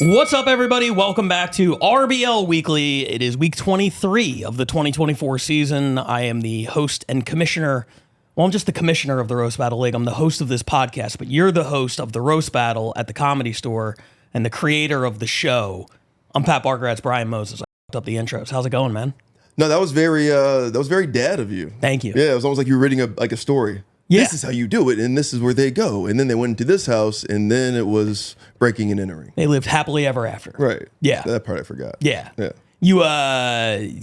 What's up, everybody? Welcome back to RBL Weekly. It is week 23 of the 2024 season. I am the host and commissioner. Well, I'm just the commissioner of the Roast Battle League. I'm the host of this podcast, but you're the host of the Roast Battle at the Comedy Store and the creator of the show. I'm Pat Barker. That's Brian Moses. I fucked up the intros. How's it going, man? No, that was very dad of you. Thank you. Yeah, it was almost like you were reading a story. Yeah. This is how you do it, and this is where they go. And then they went into this house, and then it was breaking and entering. They lived happily ever after. Right. Yeah. That part I forgot. Yeah. Yeah. You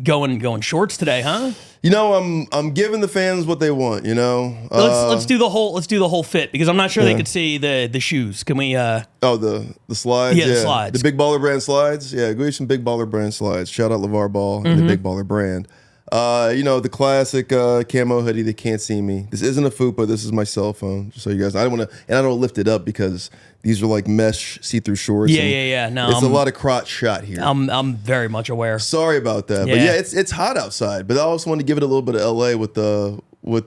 going shorts today, huh? You know, I'm giving the fans what they want. You know. Let's do the whole fit because I'm not sure they could see the shoes. Can we? The slides. Yeah, the slides. The Big Baller Brand slides. Yeah, go get some Big Baller Brand slides. Shout out LeVar Ball and the Big Baller Brand. The classic camo hoodie. They can't see me. This isn't a fupa. This is my cell phone. Just so you guys, I don't lift it up because these are like mesh see-through shorts. Yeah. No, it's a lot of crotch shot here. I'm very much aware. Sorry about that, but yeah, it's hot outside. But I also want to give it a little bit of LA with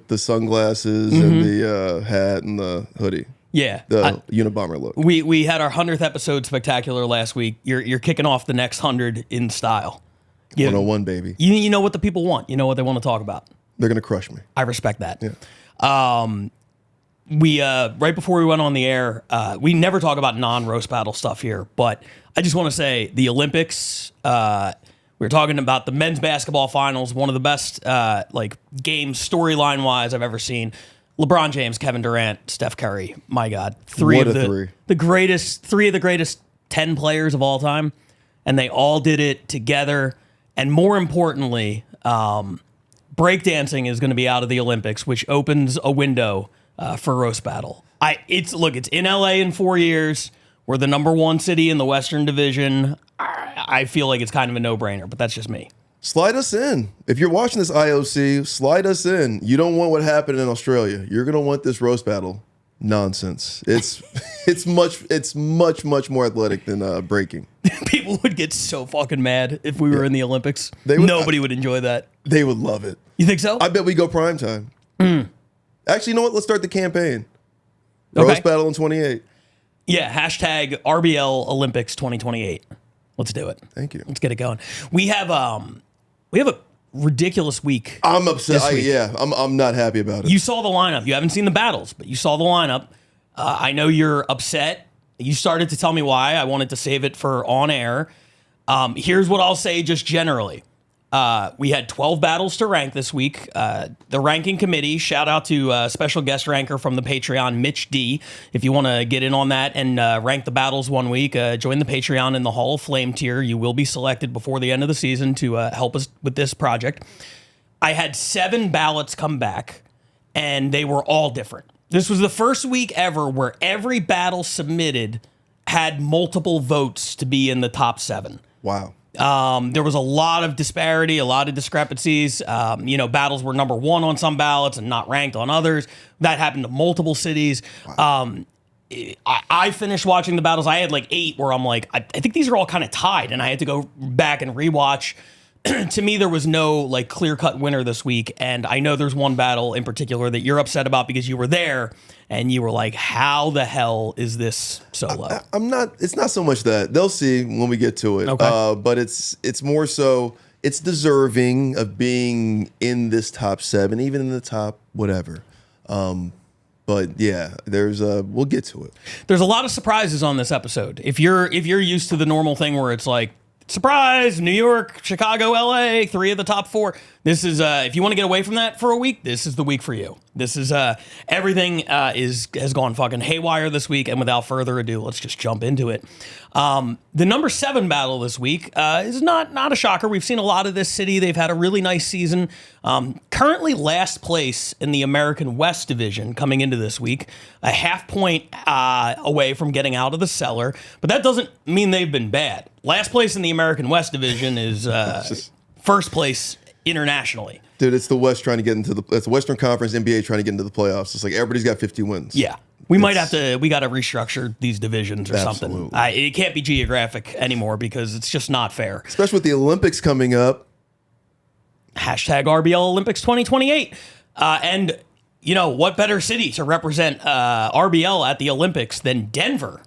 the sunglasses and the hat and the hoodie. Yeah, the Unabomber look. We had our 100th episode spectacular last week. You're kicking off the next 100 in style. 101, baby. You know what the people want. You know what they want to talk about. They're gonna crush me. I respect that. Yeah. We right before we went on the air, we never talk about non-roast battle stuff here, but I just want to say the Olympics. We were talking about the men's basketball finals, one of the best games storyline wise I've ever seen. LeBron James, Kevin Durant, Steph Curry. My God, three of the greatest 10 players of all time, and they all did it together. And more importantly, breakdancing is going to be out of the Olympics, which opens a window for roast battle. It's in LA in 4 years. We're the number one city in the Western Division. I feel like it's kind of a no-brainer, but that's just me. Slide us in. If you're watching this IOC, slide us in. You don't want what happened in Australia. You're going to want this roast battle nonsense. It's much more athletic than breaking. People would get so fucking mad if we were in the Olympics. Nobody would enjoy that. They would love it. You think so? I bet we go prime time. Actually, you know what? Let's start the campaign. Roast battle in 28. Yeah, hashtag RBL Olympics 2028. Let's do it. Thank you. Let's get it going. We have a ridiculous week. I'm upset. I'm not happy about it. You saw the lineup. You haven't seen the battles, but you saw the lineup. I know you're upset. You started to tell me why. I wanted to save it for on air. Here's what I'll say just generally. We had 12 battles to rank this week. The ranking committee, shout out to special guest ranker from the Patreon, Mitch D. If you want to get in on that and rank the battles one week, join the Patreon in the Hall of Flame tier. You will be selected before the end of the season to help us with this project. I had 7 ballots come back, and they were all different. This was the first week ever where every battle submitted had multiple votes to be in the top 7. Wow. There was a lot of disparity, a lot of discrepancies. Battles were number 1 on some ballots and not ranked on others. That happened to multiple cities. Wow. I finished watching the battles. I had like 8 where I'm like, I think these are all kind of tied, and I had to go back and rewatch. To me, there was no like clear-cut winner this week, and I know there's one battle in particular that you're upset about because you were there and you were like, how the hell is this so low? It's not so much that. They'll see when we get to it. Okay. But it's more so it's deserving of being in this top 7, even in the top whatever. But yeah, we'll get to it. There's a lot of surprises on this episode. If you're used to the normal thing where it's like, surprise, New York, Chicago, LA, 3 of the top 4. This is, if you want to get away from that for a week, this is the week for you. This is, everything has gone fucking haywire this week. And without further ado, let's just jump into it. The number 7 battle this week is not a shocker. We've seen a lot of this city. They've had a really nice season. Currently last place in the American West Division coming into this week, a half point away from getting out of the cellar. But that doesn't mean they've been bad. Last place in the American West Division is first place internationally. Dude, it's the West trying to get into it's the Western Conference NBA trying to get into the playoffs. It's like everybody's got 50 wins. Yeah. We got to restructure these divisions or something. It can't be geographic anymore because it's just not fair. Especially with the Olympics coming up. Hashtag RBL Olympics 2028. And, what better city to represent RBL at the Olympics than Denver?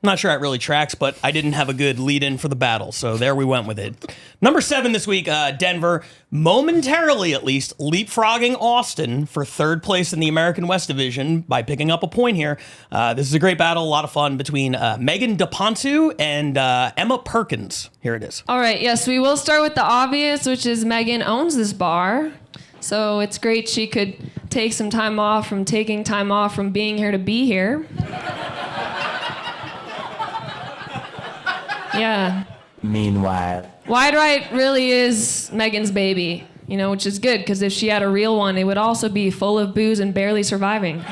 Not sure it really tracks, but I didn't have a good lead-in for the battle, so there we went with it. Number 7 this week, Denver, momentarily at least, leapfrogging Austin for 3rd place in the American West Division by picking up a point here. This is a great battle, a lot of fun between Megan DePontu and Emma Perkins. Here it is. All right, yes, we will start with the obvious, which is Megan owns this bar. So it's great she could take some time off from taking time off from being here to be here. Yeah. Meanwhile. Wide Right really is Megan's baby, which is good, because if she had a real one, it would also be full of booze and barely surviving.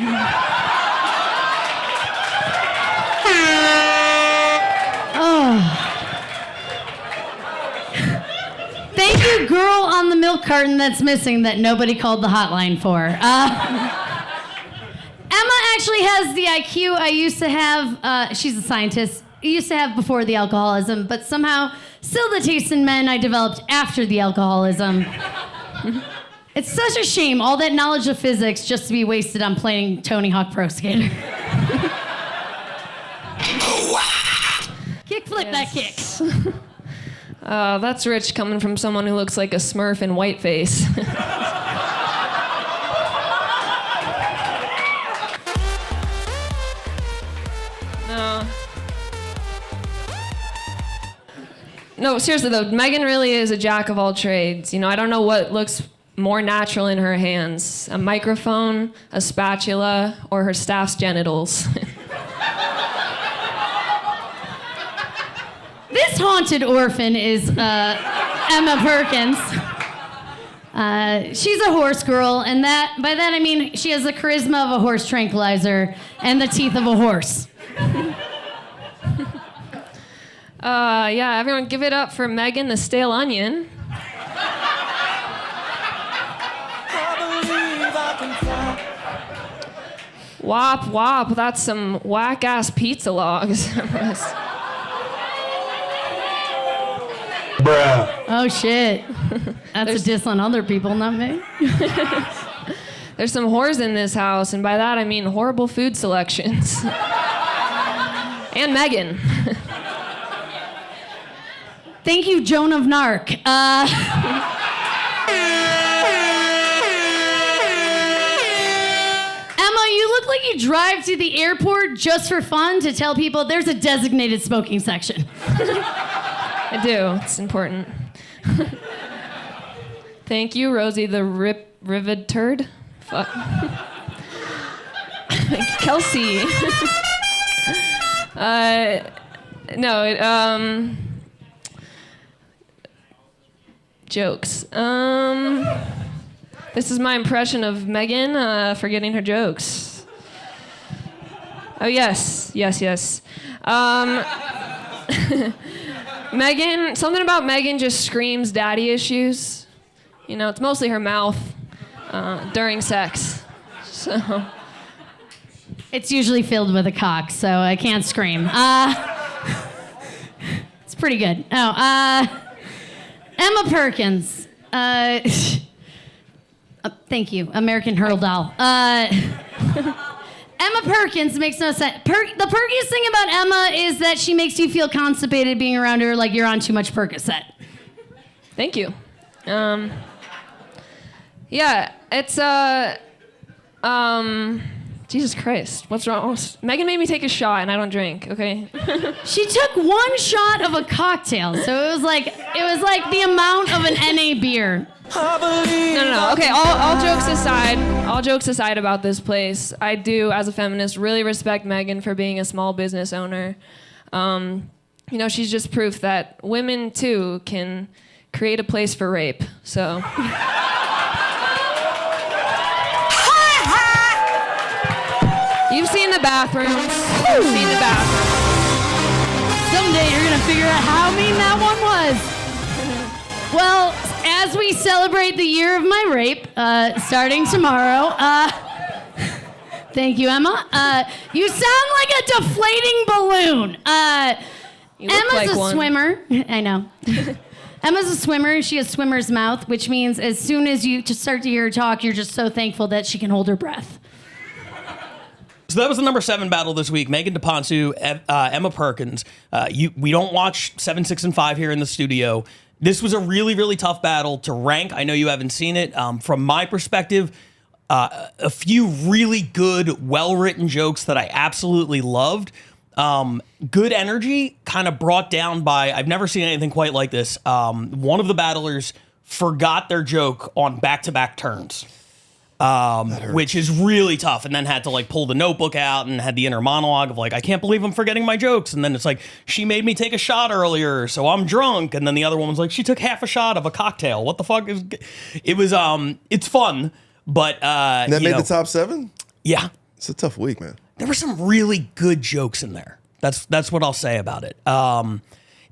Thank you, girl on the milk carton that's missing that nobody called the hotline for. Emma actually has the IQ I used to have. She's a scientist. I used to have before the alcoholism, but somehow still the taste in men I developed after the alcoholism. It's such a shame, all that knowledge of physics just to be wasted on playing Tony Hawk Pro Skater. Kick flip that kick. That's rich coming from someone who looks like a Smurf in whiteface. No, seriously though, Megan really is a jack of all trades. I don't know what looks more natural in her hands: a microphone, a spatula, or her staff's genitals. This haunted orphan is Emma Perkins. She's a horse girl, and by that I mean she has the charisma of a horse tranquilizer and the teeth of a horse. Yeah, everyone give it up for Megan the Stale Onion. Wop, wop, that's some whack-ass pizza logs. Bruh. Oh, shit. That's a diss on other people, not me. There's some whores in this house, and by that I mean horrible food selections. And Megan. Thank you, Joan of Narc. Emma, you look like you drive to the airport just for fun to tell people there's a designated smoking section. I do. It's important. Thank you, Rosie the Rivet Turd. Fuck. Kelsey. Jokes. This is my impression of Megan forgetting her jokes. Oh, yes. Megan, something about Megan just screams daddy issues. It's mostly her mouth during sex. So. It's usually filled with a cock, so I can't scream. It's pretty good. Emma Perkins. Thank you, American Hurl Doll. Emma Perkins makes no sense. The perkiest thing about Emma is that she makes you feel constipated being around her, like you're on too much Percocet. Thank you. Yeah, it's Jesus Christ, what's wrong? Megan made me take a shot, and I don't drink. Okay. She took one shot of a cocktail, so it was like the amount of an NA beer. No. Okay, all jokes aside about this place, I do, as a feminist, really respect Megan for being a small business owner. She's just proof that women too can create a place for rape. So. You've seen the bathrooms. Someday you're gonna figure out how mean that one was. Well, as we celebrate the year of my rape, starting tomorrow, thank you, Emma. You sound like a deflating balloon. Emma's a swimmer. I know. Emma's a swimmer. She has swimmer's mouth, which means as soon as you just start to hear her talk, you're just so thankful that she can hold her breath. So that was the number 7 battle this week. Megan DePonsu, Emma Perkins. We don't watch 7, 6, and 5 here in the studio. This was a really, really tough battle to rank. I know you haven't seen it. From my perspective, a few really good, well-written jokes that I absolutely loved. Good energy, kind of brought down by, I've never seen anything quite like this. One of the battlers forgot their joke on back-to-back turns. Which is really tough, and then had to like pull the notebook out and had the inner monologue of like, I can't believe I'm forgetting my jokes, and then it's like, she made me take a shot earlier, so I'm drunk, and then the other one was like, she took half a shot of a cocktail. What the fuck is? It was it's fun, but And that made the top 7. Yeah, It's a tough week, man. there were some really good jokes in there. That's what I'll say about it.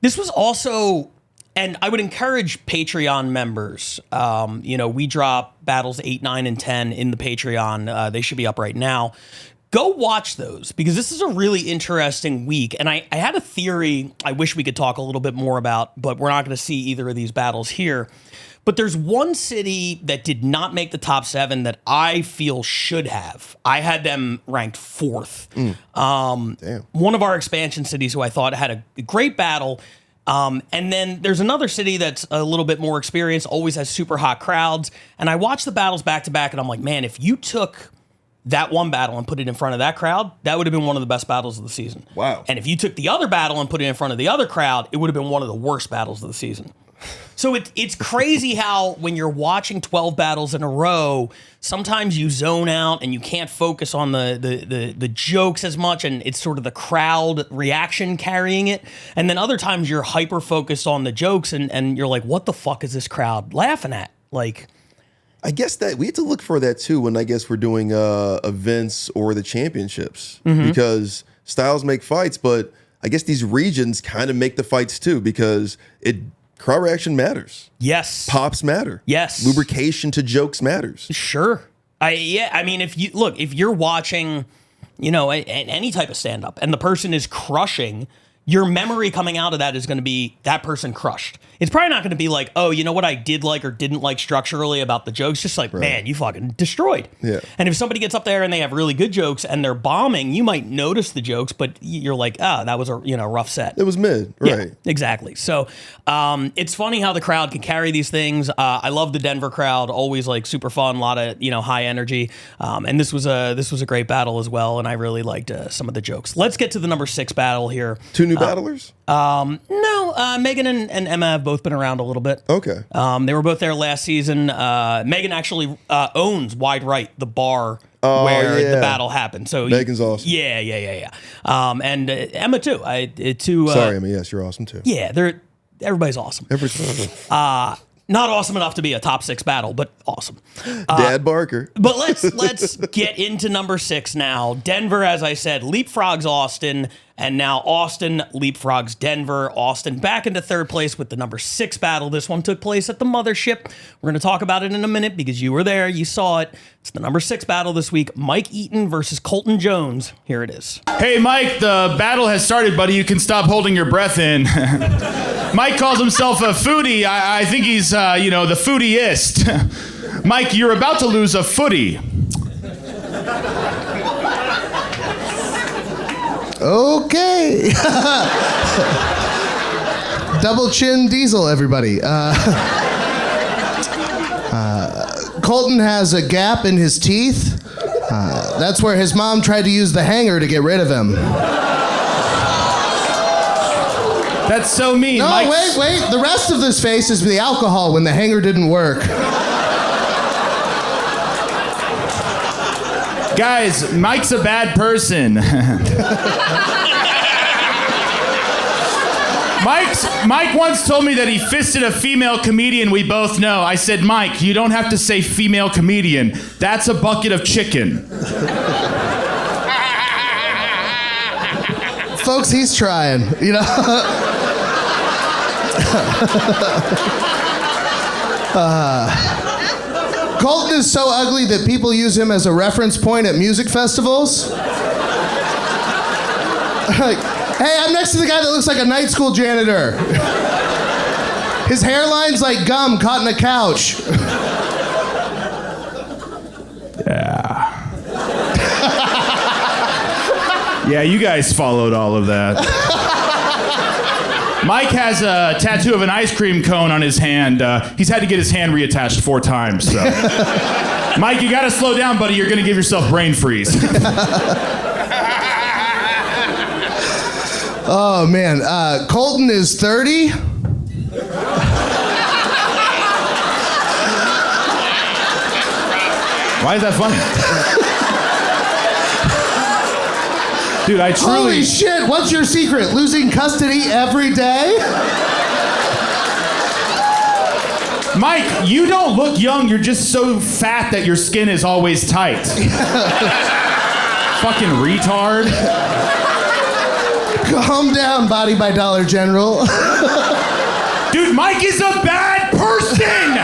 This was also. And I would encourage Patreon members. We drop battles 8, 9, and 10 in the Patreon. They should be up right now. Go watch those because this is a really interesting week. And I had a theory I wish we could talk a little bit more about, but we're not going to see either of these battles here. But there's one city that did not make the top 7 that I feel should have. I had them ranked 4th. Damn. One of our expansion cities who I thought had a great battle. And then there's another city that's a little bit more experienced, always has super hot crowds. And I watched the battles back to back, and I'm like, man, if you took that one battle and put it in front of that crowd, that would have been one of the best battles of the season. Wow. And if you took the other battle and put it in front of the other crowd, it would have been one of the worst battles of the season. So it's crazy how when you're watching 12 battles in a row, sometimes you zone out and you can't focus on the jokes as much, and it's sort of the crowd reaction carrying it. And then other times you're hyper focused on the jokes and you're like, what the fuck is this crowd laughing at? Like, I guess that we have to look for that too when I guess we're doing events or the championships because styles make fights, but I guess these regions kind of make the fights too because crowd reaction matters. Yes. Pops matter. Yes. Lubrication to jokes matters. Sure. I mean, if you're watching, any type of stand-up and the person is crushing, your memory coming out of that is going to be that person crushed. It's probably not going to be like, oh, you know what I did like or didn't like structurally about the jokes? Just like, man, you fucking destroyed. Yeah. And if somebody gets up there and they have really good jokes and they're bombing, you might notice the jokes, but you're like, that was a rough set. It was mid, right? Yeah, exactly. So it's funny how the crowd can carry these things. I love the Denver crowd, always like super fun, a lot of high energy. And this was a great battle as well, and I really liked some of the jokes. Let's get to the number 6 battle here. 2 new battlers? No, Megan and Emma have both been around a little bit. Okay. They were both there last season. Megan actually owns Wide Right, the bar where the battle happened. So Megan's awesome. Yeah. And Emma too. Sorry, Emma. Yes, you're awesome too. Yeah, everybody's awesome. Not awesome enough to be a top 6 battle, but awesome. Dad Barker. But let's get into number 6 now. Denver, as I said, leapfrogs Austin, and now Austin leapfrogs Denver. Austin back into 3rd place with the number 6 battle. This one took place at the mothership. We're going to talk about it in a minute because you were there, you saw it. It's the number 6 battle this week. Mike Eaton versus Colton Jones. Here it is. Hey, Mike, the battle has started, buddy. You can stop holding your breath in. Mike calls himself a foodie. I think he's, the foodieist. Mike, you're about to lose a footy. Okay. Double chin diesel, everybody. Colton has a gap in his teeth. That's where his mom tried to use the hanger to get rid of him. That's so mean. No, Mike's... wait. The rest of this face is the alcohol when the hanger didn't work. Guys, Mike's a bad person. Mike once told me that he fisted a female comedian we both know. I said, Mike, you don't have to say female comedian. That's a bucket of chicken. Folks, he's trying, Colton is so ugly that people use him as a reference point at music festivals. Like, hey, I'm next to the guy that looks like a night school janitor. His hairline's like gum caught in a couch. Yeah. Yeah, you guys followed all of that. Mike has a tattoo of an ice cream cone on his hand. He's had to get his hand reattached 4 times. So. Mike, you gotta slow down, buddy. You're gonna give yourself brain freeze. Oh, man. Colton is 30. Why is that funny? Dude, I truly... Holy shit, what's your secret? Losing custody every day? Mike, you don't look young. You're just so fat that your skin is always tight. Fucking retard. Calm down, Body by Dollar General. Dude, Mike is a bad person!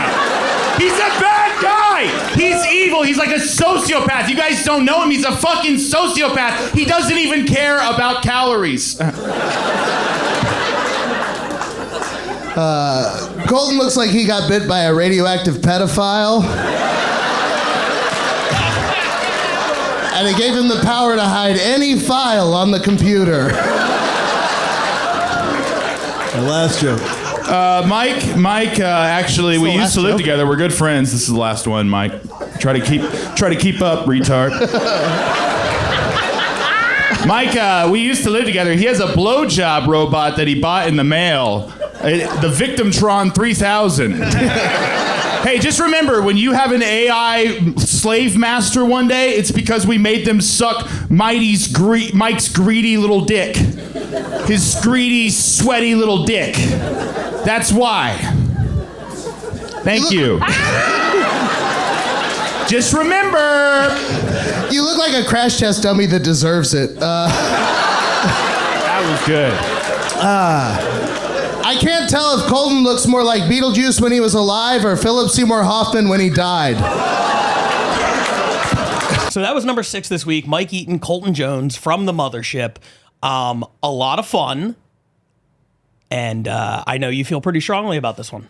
He's a bad guy! He's evil. He's like a sociopath. You guys don't know him. He's a fucking sociopath. He doesn't even care about calories. Colton looks like he got bit by a radioactive pedophile. And it gave him the power to hide any file on the computer. My last joke. Mike, actually, we used to live together. We're good friends. This is the last one, Mike. Try to keep up, retard. Mike, we used to live together. He has a blowjob robot that he bought in the mail. The Victimtron 3000. Hey, just remember, when you have an AI slave master one day, it's because we made them suck Mike's greedy little dick. His greedy, sweaty little dick. That's why. Thank you. Just remember. You look like a crash test dummy that deserves it. That was good. I can't tell if Colton looks more like Beetlejuice when he was alive or Philip Seymour Hoffman when he died. So that was number 6 this week. Mike Eaton, Colton Jones from the Mothership. A lot of fun. And I know you feel pretty strongly about this one.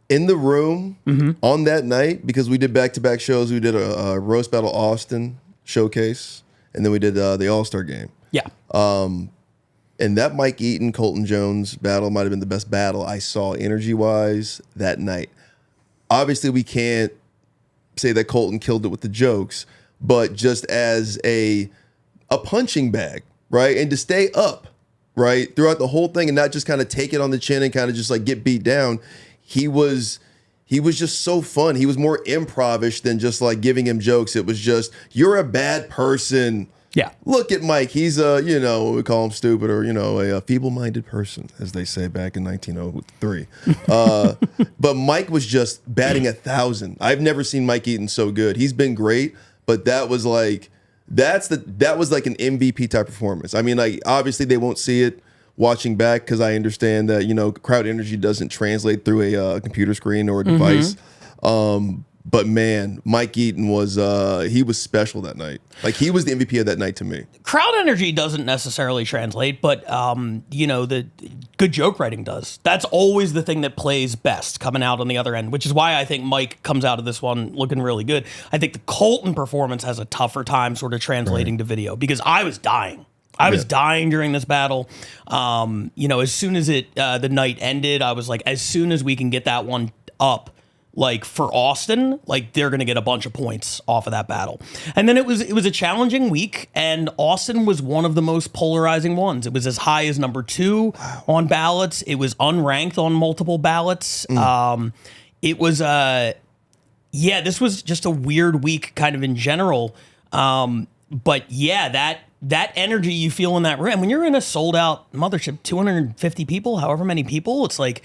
In the room on that night, because we did back-to-back shows. We did a Roast Battle Austin showcase, and then we did the All-Star game. Yeah. And that Mike Eaton, Colton Jones battle might have been the best battle I saw energy-wise that night. Obviously, we can't say that Colton killed it with the jokes, but just as a punching bag, right? And to stay up, right, throughout the whole thing and not just kind of take it on the chin and kind of just like get beat down. He was just so fun. He was more improv-ish than just like giving him jokes. It was just, you're a bad person. Yeah. Look at Mike. He's we call him stupid or, a feeble-minded person, as they say back in 1903. But Mike was just batting 1,000. I've never seen Mike Eaton so good. He's been great, but that was like an MVP type performance. I mean, like, obviously they won't see it watching back because I understand that, crowd energy doesn't translate through a computer screen or a device. But man, Mike Eaton he was special that night. Like, he was the MVP of that night to me. Crowd energy doesn't necessarily translate, but the good joke writing does. That's always the thing that plays best coming out on the other end, which is why I think Mike comes out of this one looking really good. I think the Colton performance has a tougher time sort of translating to video because I was dying. I was dying during this battle. As soon as the night ended, I was like, as soon as we can get that one up, like for Austin, like they're going to get a bunch of points off of that battle. And then it was a challenging week, and Austin was one of the most polarizing ones. It was as high as number 2 on ballots. It was unranked on multiple ballots. It was this was just a weird week kind of in general. But yeah, that energy you feel in that room, when you're in a sold out Mothership, 250 people, however many people, it's like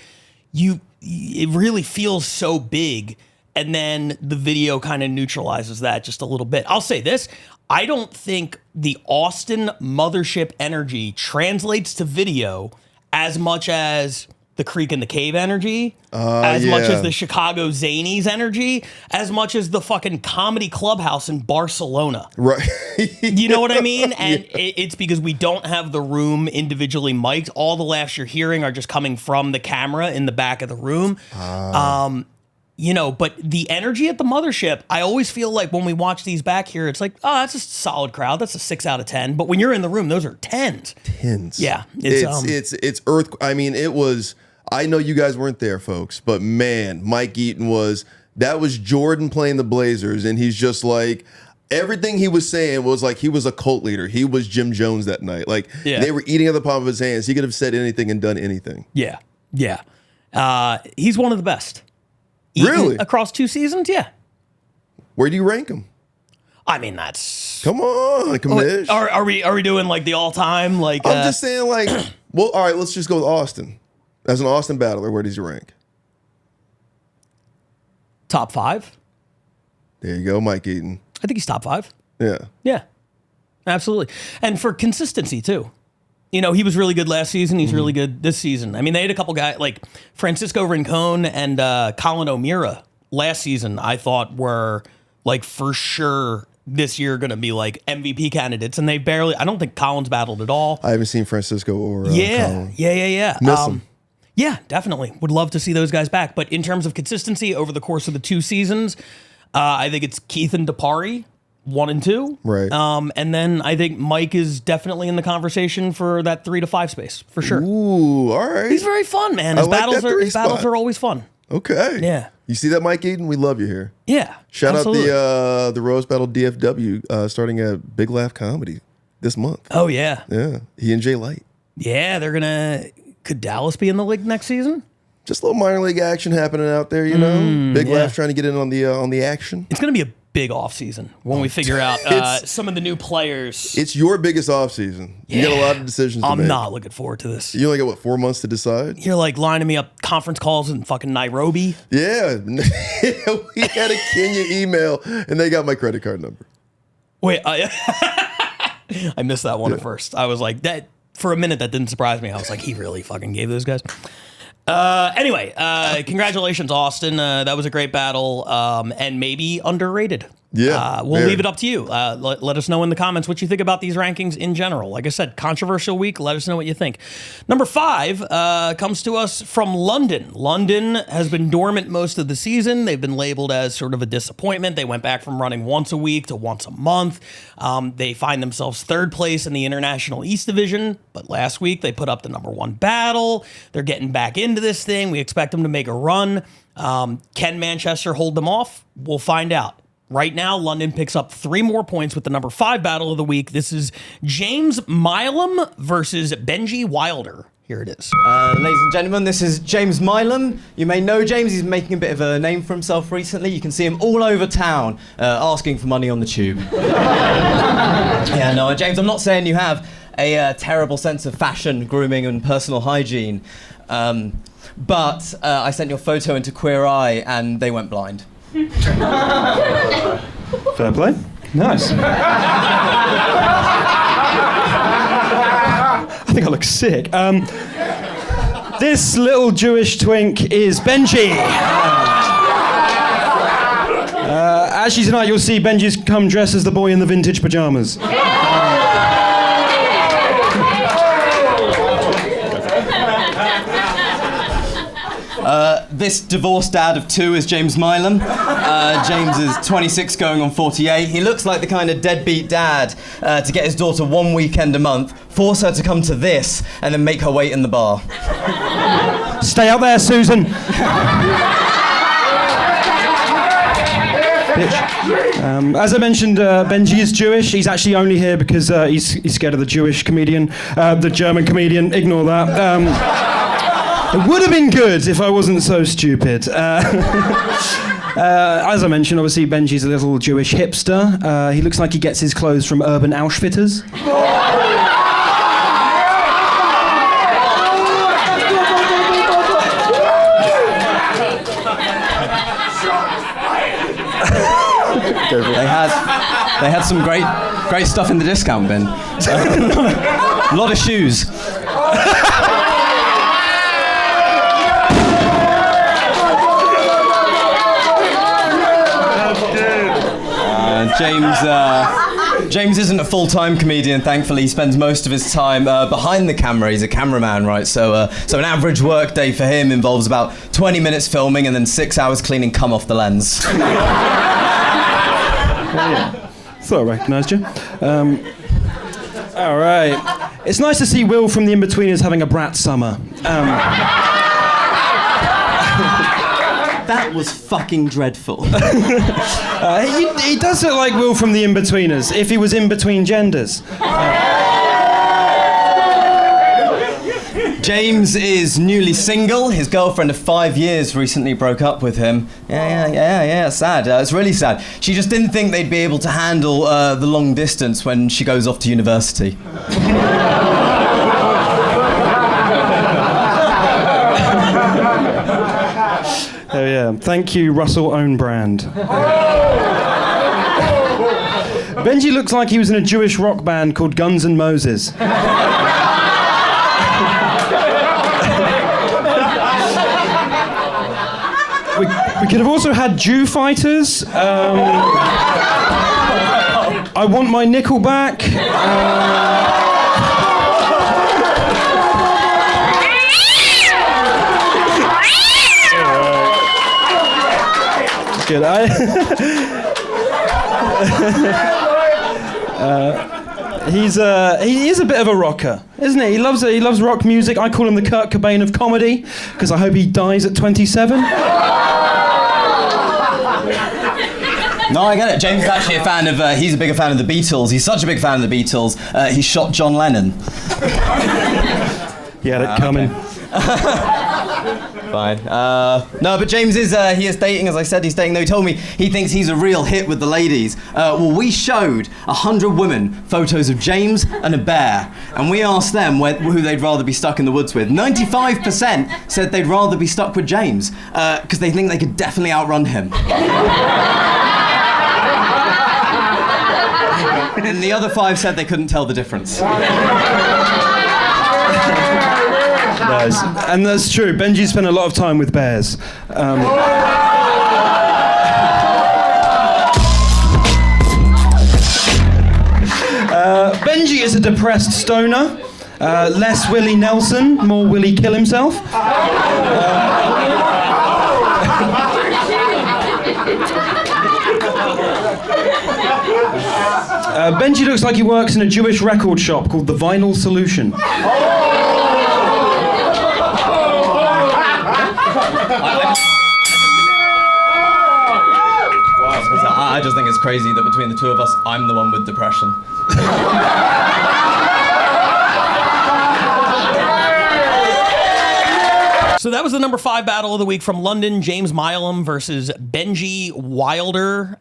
it really feels so big. And then the video kind of neutralizes that just a little bit. I'll say this. I don't think the Austin Mothership energy translates to video as much as the Creek and the Cave energy, as much as the Chicago Zanies energy, as much as the fucking Comedy Clubhouse in Barcelona. Right. You know what I mean? And it's because we don't have the room individually mic'd. All the laughs you're hearing are just coming from the camera in the back of the room. but the energy at the mothership, I always feel like when we watch these back here, it's like, oh, that's a solid crowd. That's a 6 out of 10. But when you're in the room, those are 10s. 10s. Yeah. It's earth. I mean, it was, I know you guys weren't there, folks, but man, Mike Eaton that was Jordan playing the Blazers. And he's just like, everything he was saying was like he was a cult leader. He was Jim Jones that night. Like they were eating at the palm of his hands. He could have said anything and done anything. Yeah. Yeah. He's one of the best. Really? Across 2 seasons? Yeah. Where do you rank him? I mean, that's... Come on, commish. Are we doing like the all-time? Like I'm just saying like, well, all right, let's just go with Austin. As an Austin battler, where does he rank? Top 5? There you go, Mike Eaton. I think he's top 5. Yeah. Yeah. Absolutely. And for consistency, too. He was really good last season. He's really good this season. I mean, they had a couple guys like Francisco Rincon and Colin O'Meara last season, I thought were like for sure this year going to be like MVP candidates. And I don't think Colin's battled at all. I haven't seen Francisco or Colin. Yeah. Miss him. Yeah, definitely. Would love to see those guys back. But in terms of consistency over the course of the 2 seasons, I think it's Keith and Dapari, 1 and 2. Right. And then I think Mike is definitely in the conversation for that 3 to 5 space, for sure. Ooh, all right. He's very fun, man. His battles are always fun. Okay. Yeah. You see that, Mike Eaton? We love you here. Yeah. Shout absolutely. out the Rose Battle DFW starting at Big Laugh Comedy this month. Oh, yeah. Yeah. He and Jay Light. Yeah, could Dallas be in the league next season? Just a little minor league action happening out there, Big Laugh trying to get in on the action. It's going to be a big offseason when we figure out some of the new players. It's your biggest offseason. You got a lot of decisions to make. I'm not looking forward to this. You only got, 4 months to decide? You're like lining me up conference calls in fucking Nairobi. Yeah. We had a Kenya email, and they got my credit card number. Wait, I missed that one at first. I was like, that for a minute, that didn't surprise me. I was like, he really fucking gave those guys. Anyway, congratulations, Austin. That was a great battle, and maybe underrated. Yeah. We'll leave it up to you. Let us know in the comments what you think about these rankings in general. Like I said, controversial week. Let us know what you think. Number 5 comes to us from London. London has been dormant most of the season. They've been labeled as sort of a disappointment. They went back from running once a week to once a month. They find themselves 3rd place in the International East Division, but last week they put up the number 1 battle. They're getting back into this thing. We expect them to make a run. Can Manchester hold them off? We'll find out. Right now, London picks up 3 more points with the number 5 battle of the week. This is James Milam versus Benji Wilder. Here it is. Ladies and gentlemen, this is James Milam. You may know James. He's making a bit of a name for himself recently. You can see him all over town asking for money on the tube. Yeah, no, James, I'm not saying you have a terrible sense of fashion, grooming, and personal hygiene. But I sent your photo into Queer Eye, and they went blind. Fair play. Nice. I think I look sick. This little Jewish twink is Benji. Actually, tonight you'll see Benji's come dressed as the boy in the vintage pajamas. This divorced dad of 2 is James Milam. James is 26 going on 48. He looks like the kind of deadbeat dad to get his daughter 1 weekend a month, force her to come to this, and then make her wait in the bar. Stay out there, Susan. Bitch. As I mentioned, Benji is Jewish. He's actually only here because he's scared of the Jewish comedian, the German comedian. Ignore that. It would have been good if I wasn't so stupid. As I mentioned, obviously, Benji's a little Jewish hipster. He looks like he gets his clothes from Urban Outfitters. They had some great stuff in the discount bin. A lot of shoes. James isn't a full-time comedian, thankfully. He spends most of his time behind the camera. He's a cameraman, right? So an average work day for him involves about 20 minutes filming and then 6 hours cleaning cum off the lens. Thought I recognised you. All right. It's nice to see Will from the In-Betweeners having a brat summer. That was fucking dreadful. He does look like Will from the In-Betweeners, if he was in between genders. James is newly single. His girlfriend of 5 years recently broke up with him. Yeah, sad. It's really sad. She just didn't think they'd be able to handle the long distance when she goes off to university. Oh yeah, thank you, Russell Own Brand. Benji looks like he was in a Jewish rock band called Guns N' Moses. We could have also had Jew fighters. I want my nickel back. Good. He is a bit of a rocker, isn't he? He loves rock music. I call him the Kurt Cobain of comedy because I hope he dies at 27. No, I get it. James is actually a fan of. He's a bigger fan of the Beatles. He's such a big fan of the Beatles. He shot John Lennon. He had it coming. Okay. Fine. No, but James is dating, as I said, he's dating, though he told me he thinks he's a real hit with the ladies. Well, we showed 100 women photos of James and a bear, and we asked them who they'd rather be stuck in the woods with. 95% said they'd rather be stuck with James, because they think they could definitely outrun him. And the other 5 said they couldn't tell the difference. Nice. And that's true. Benji spent a lot of time with bears. Benji is a depressed stoner. Less Willie Nelson, more Willie kill himself. Benji looks like he works in a Jewish record shop called The Vinyl Solution. I just think it's crazy that between the two of us, I'm the one with depression. So that was the number 5 battle of the week from London, James Milam versus Benji Wilder.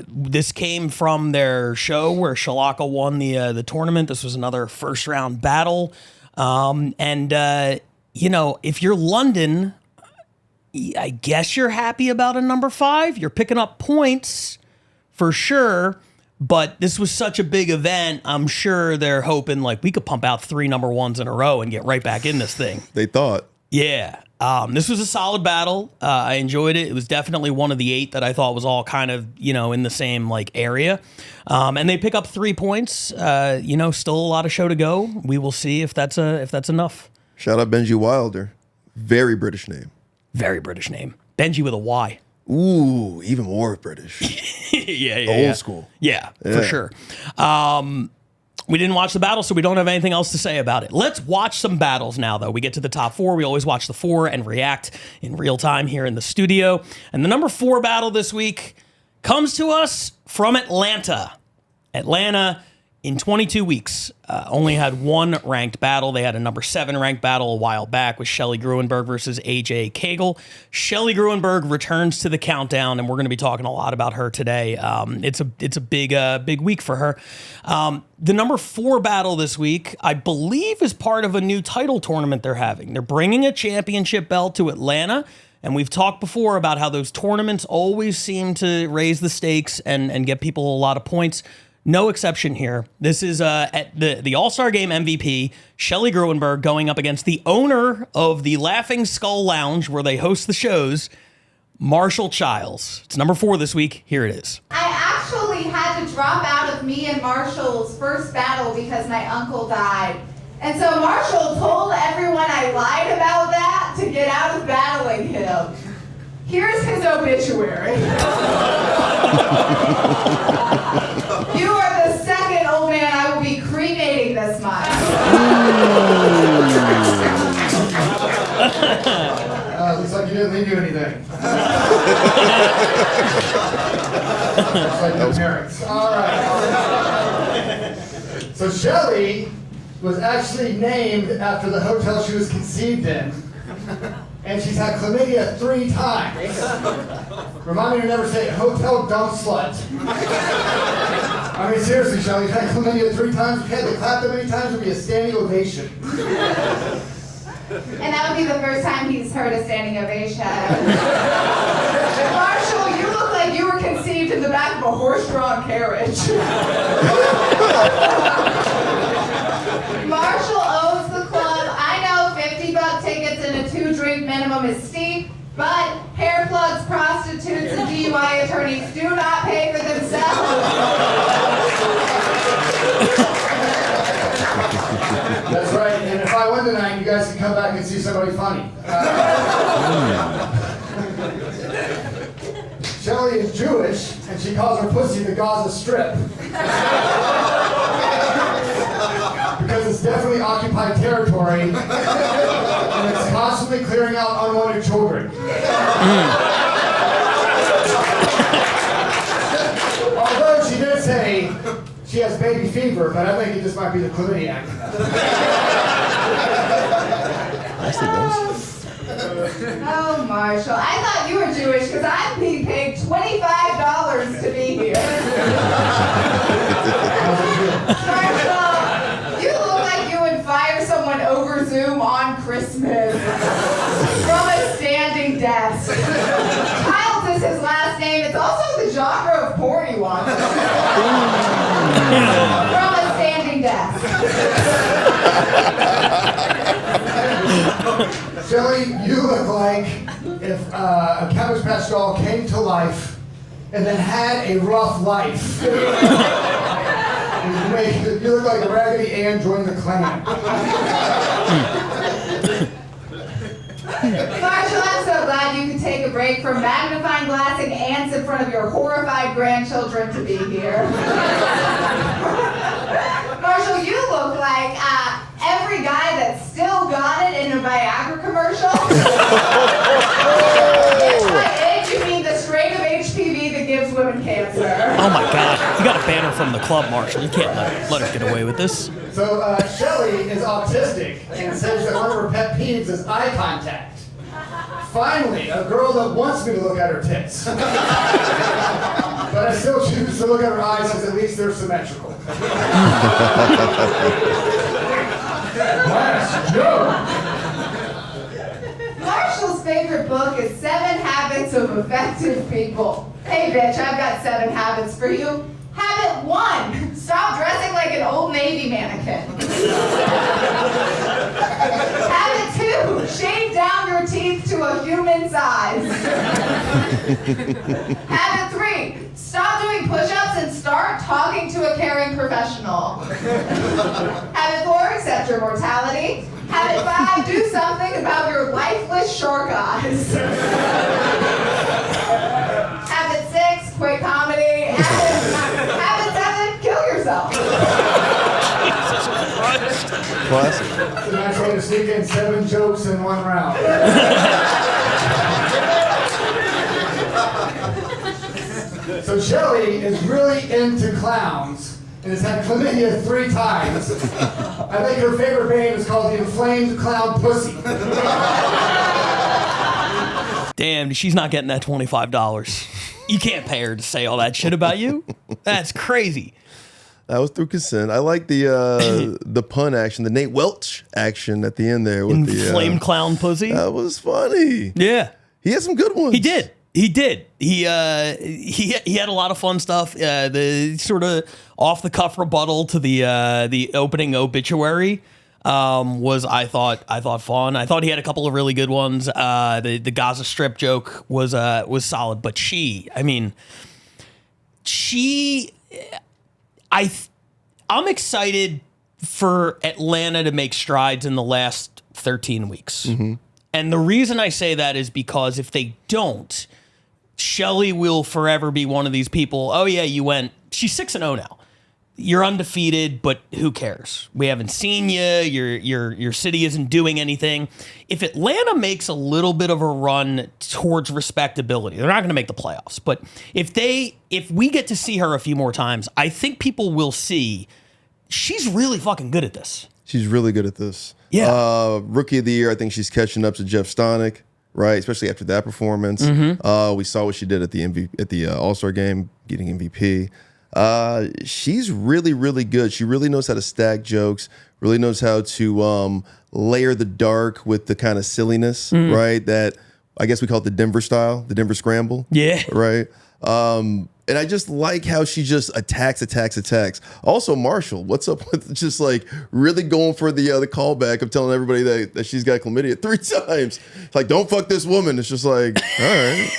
This came from their show where Shalaka won the tournament. This was another first round battle. If you're London, I guess you're happy about a number 5. You're picking up points for sure. But this was such a big event. I'm sure they're hoping like we could pump out 3 number 1s in a row and get right back in this thing. They thought. Yeah. This was a solid battle. I enjoyed it. It was definitely one of the 8 that I thought was all kind of, in the same like area. And they pick up 3 points. Still a lot of show to go. We will see if that's enough. Shout out Benji Wilder. Very British name. Very British name. Benji with a Y. Ooh, even more British. Yeah. Old school. Yeah, for sure. We didn't watch the battle, so we don't have anything else to say about it. Let's watch some battles now, though. We get to the top 4. We always watch the 4 and react in real time here in the studio. And the number 4 battle this week comes to us from Atlanta. Atlanta, in 22 weeks, only had 1 ranked battle. They had a number 7 ranked battle a while back with Shelley Gruenberg versus AJ Cagle. Shelley Gruenberg returns to the countdown, and we're going to be talking a lot about her today. It's a big week for her. The number 4 battle this week, I believe, is part of a new title tournament they're having. They're bringing a championship belt to Atlanta, and we've talked before about how those tournaments always seem to raise the stakes and get people a lot of points. No exception here. This is at the All-Star Game MVP, Shelley Gruenberg, going up against the owner of the Laughing Skull Lounge, where they host the shows, Marshall Childs. It's number 4 this week. Here it is. I actually actually had to drop out of me and Marshall's first battle because my uncle died. And so Marshall told everyone I lied about that to get out of battling him. Here's his obituary. You are the second old man I will be cremating this month. Looks like you didn't leave you anything. Looks like your parents. All right. So Shelley was actually named after the hotel she was conceived in. And she's had chlamydia 3 times. Remind me to never say hotel dump slut. I mean, seriously, Shelley, you've had chlamydia 3 times. If you had to clap that many times, it would be a standing ovation. And that would be the first time he's heard a standing ovation. Marshall, you look like you were conceived in the back of a horse-drawn carriage. Marshall owns the club. I know $50 tickets and a 2-drink minimum is steep, but hair plugs, prostitutes, and DUI attorneys do not pay for themselves. That's right, and if I win tonight, you guys can come back and see somebody funny. Shelley is Jewish, and she calls her pussy the Gaza Strip. Because it's definitely occupied territory, and it's constantly clearing out unwanted children. Although she did say she has baby fever, but I think it just might be the chlamydia. Oh, Marshall, I thought you were Jewish because I'm being paid $25 to be here. Marshall, you look like you would fire someone over Zoom on Christmas from a standing desk. Childs is his last name. It's also the genre of porn he wants. From a standing desk. Shelley, you look like if a Cabbage Patch doll came to life and then had a rough life. You look like a Raggedy Ann joining the Klan. Marshall, I'm so glad you could take a break from magnifying glassing ants in front of your horrified grandchildren to be here. Marshall, you look like every guy that's still got it in a Viagra commercial. If by it you mean the strain of HPV that gives women cancer. Oh my God. You got to ban her from the club, Marshall. You can't let her get away with this. So Shelley is autistic and says that one of her pet peeves is eye contact. Finally, a girl that wants me to look at her tits. But I still choose to look at her eyes because at least they're symmetrical. Last joke. Marshall's favorite book is 7 Habits of Effective People. Hey bitch, I've got 7 habits for you. Habit 1, stop dressing like an Old Navy mannequin. Habit 2, shave down your teeth to a human size. Habit 3, stop doing push-ups and start talking to a caring professional. Habit 4, accept your mortality. Habit 5, do something about your lifeless shark eyes. Habit 6, quit comedy. Habit 7, kill yourself. Classic. It's a nice way to sneak in 7 jokes in one round. So Shelley is really into clowns and has had chlamydia 3 times. I think her favorite band is called the Inflamed Clown Pussy. Damn, she's not getting that $25. You can't pay her to say all that shit about you. That's crazy. That was through consent. I like the pun action, the Nate Welch action at the end there with Inflamed clown pussy. That was funny. Yeah, he had some good ones. He did. He had a lot of fun stuff. The sort of off the cuff rebuttal to the opening obituary was I thought fun. I thought he had a couple of really good ones. The Gaza Strip joke was solid, but I mean, I'm excited for Atlanta to make strides in the last 13 weeks. And the reason I say that is because if they don't, Shelly will forever be one of these people. Oh yeah, she's 6-0 now. You're undefeated, but who cares? We haven't seen you. Your city isn't doing anything. If Atlanta makes a little bit of a run towards respectability, they're not going to make the playoffs. But if we get to see her a few more times, I think people will see she's really fucking good at this. She's really good at this. Yeah. Rookie of the year, I think she's catching up to Jeff Stonick, right? Especially after that performance. We saw what she did at the All-Star game, getting MVP. She's really, really good. She really knows how to stack jokes, really knows how to layer the dark with the kind of silliness, right? That I guess we call it the Denver style, the Denver scramble. Yeah. Right? And I just like how she just attacks. Also, Marshall, what's up with just like really going for the callback of telling everybody that she's got chlamydia 3 times? It's like, don't fuck this woman. It's just like, all right.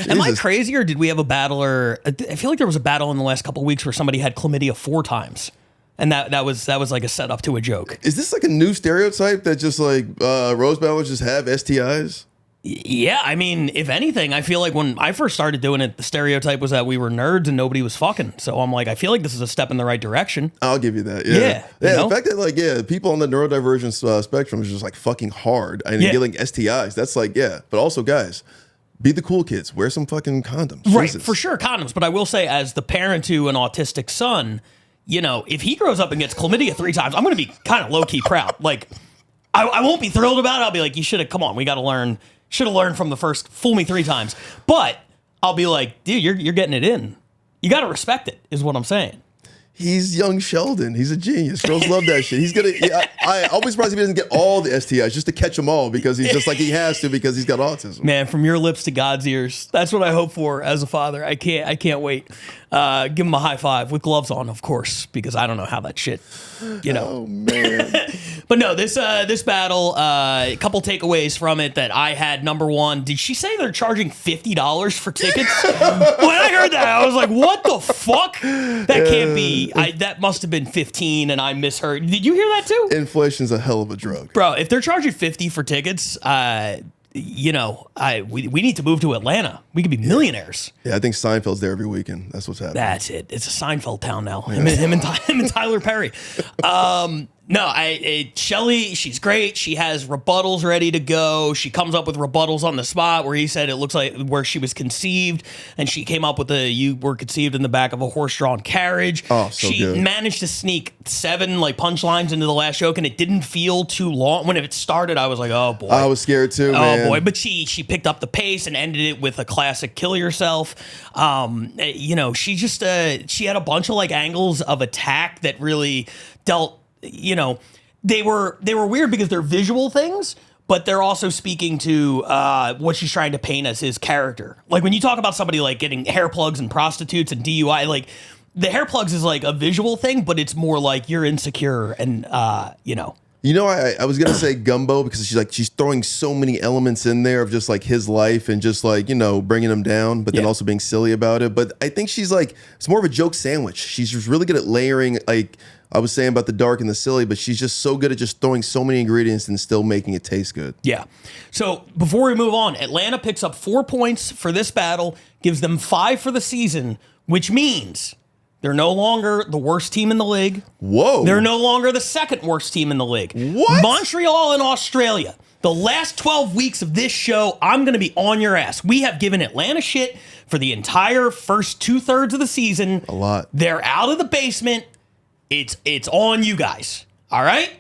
Am I crazy, or did we have a battler? I feel like there was a battle in the last couple of weeks where somebody had chlamydia 4 times. And that was like a setup to a joke. Is this like a new stereotype that just like rose battlers just have STIs? Yeah, I mean, if anything, I feel like when I first started doing it, the stereotype was that we were nerds and nobody was fucking. So I'm like, I feel like this is a step in the right direction. I'll give you that. Yeah. The fact that people on the neurodivergent spectrum is just like fucking hard and getting STIs. That's like, but also guys, be the cool kids. Wear some fucking condoms. Right, Jesus. for sure, condoms. But I will say, as the parent to an autistic son, if he grows up and gets chlamydia 3 times, I'm going to be kind of low-key proud. Like, I won't be thrilled about it. I'll be like, you should have, come on, we got to learn. Should have learned from the first, fool me 3 times. But I'll be like, dude, you're getting it in. You got to respect it, is what I'm saying. He's young Sheldon. He's a genius. Girls love that shit. He's gonna. I'll be surprised if he doesn't get all the STIs just to catch them all because he's just like he has to because he's got autism. Man, from your lips to God's ears. That's what I hope for as a father. I can't wait. Give him a high five with gloves on, of course, because I don't know how that shit. Oh man. But no, this battle, a couple takeaways from it that I had. Number one, did she say they're charging $50 for tickets? When I heard that, I was like, what the fuck? That can't be. That must have been 15 and I misheard. Did you hear that too? Inflation's a hell of a drug. Bro, if they're charging 50 for tickets, we need to move to Atlanta. We could be millionaires. Yeah, I think Seinfeld's there every weekend. That's what's happening. That's it. It's a Seinfeld town now. Him and Tyler Perry. Shelly, she's great. She has rebuttals ready to go. She comes up with rebuttals on the spot where he said it looks like where she was conceived, and she came up with you were conceived in the back of a horse-drawn carriage. Oh, so she good. managed to sneak 7 punchlines into the last joke, and it didn't feel too long. When it started, I was like, oh boy. I was scared too, man. Oh boy, but she picked up the pace and ended it with a classic kill yourself. She just she had a bunch of angles of attack that really dealt. They were weird because they're visual things, but they're also speaking to what she's trying to paint as his character. Like when you talk about somebody getting hair plugs and prostitutes and DUI, the hair plugs is a visual thing, but it's more like you're insecure and I was gonna say Gumbo because she's throwing so many elements in there of just his life and just bringing him down, but then also being silly about it. But I think she's it's more of a joke sandwich. She's just really good at layering. I was saying about the dark and the silly, but she's just so good at just throwing so many ingredients and still making it taste good. Yeah. So before we move on, Atlanta picks up 4 points for this battle, gives them 5 for the season, which means they're no longer the worst team in the league. Whoa. They're no longer the second worst team in the league. What? Montreal and Australia. The last 12 weeks of this show, I'm going to be on your ass. We have given Atlanta shit for the entire first 2/3 of the season. A lot. They're out of the basement. It's on you guys. All right?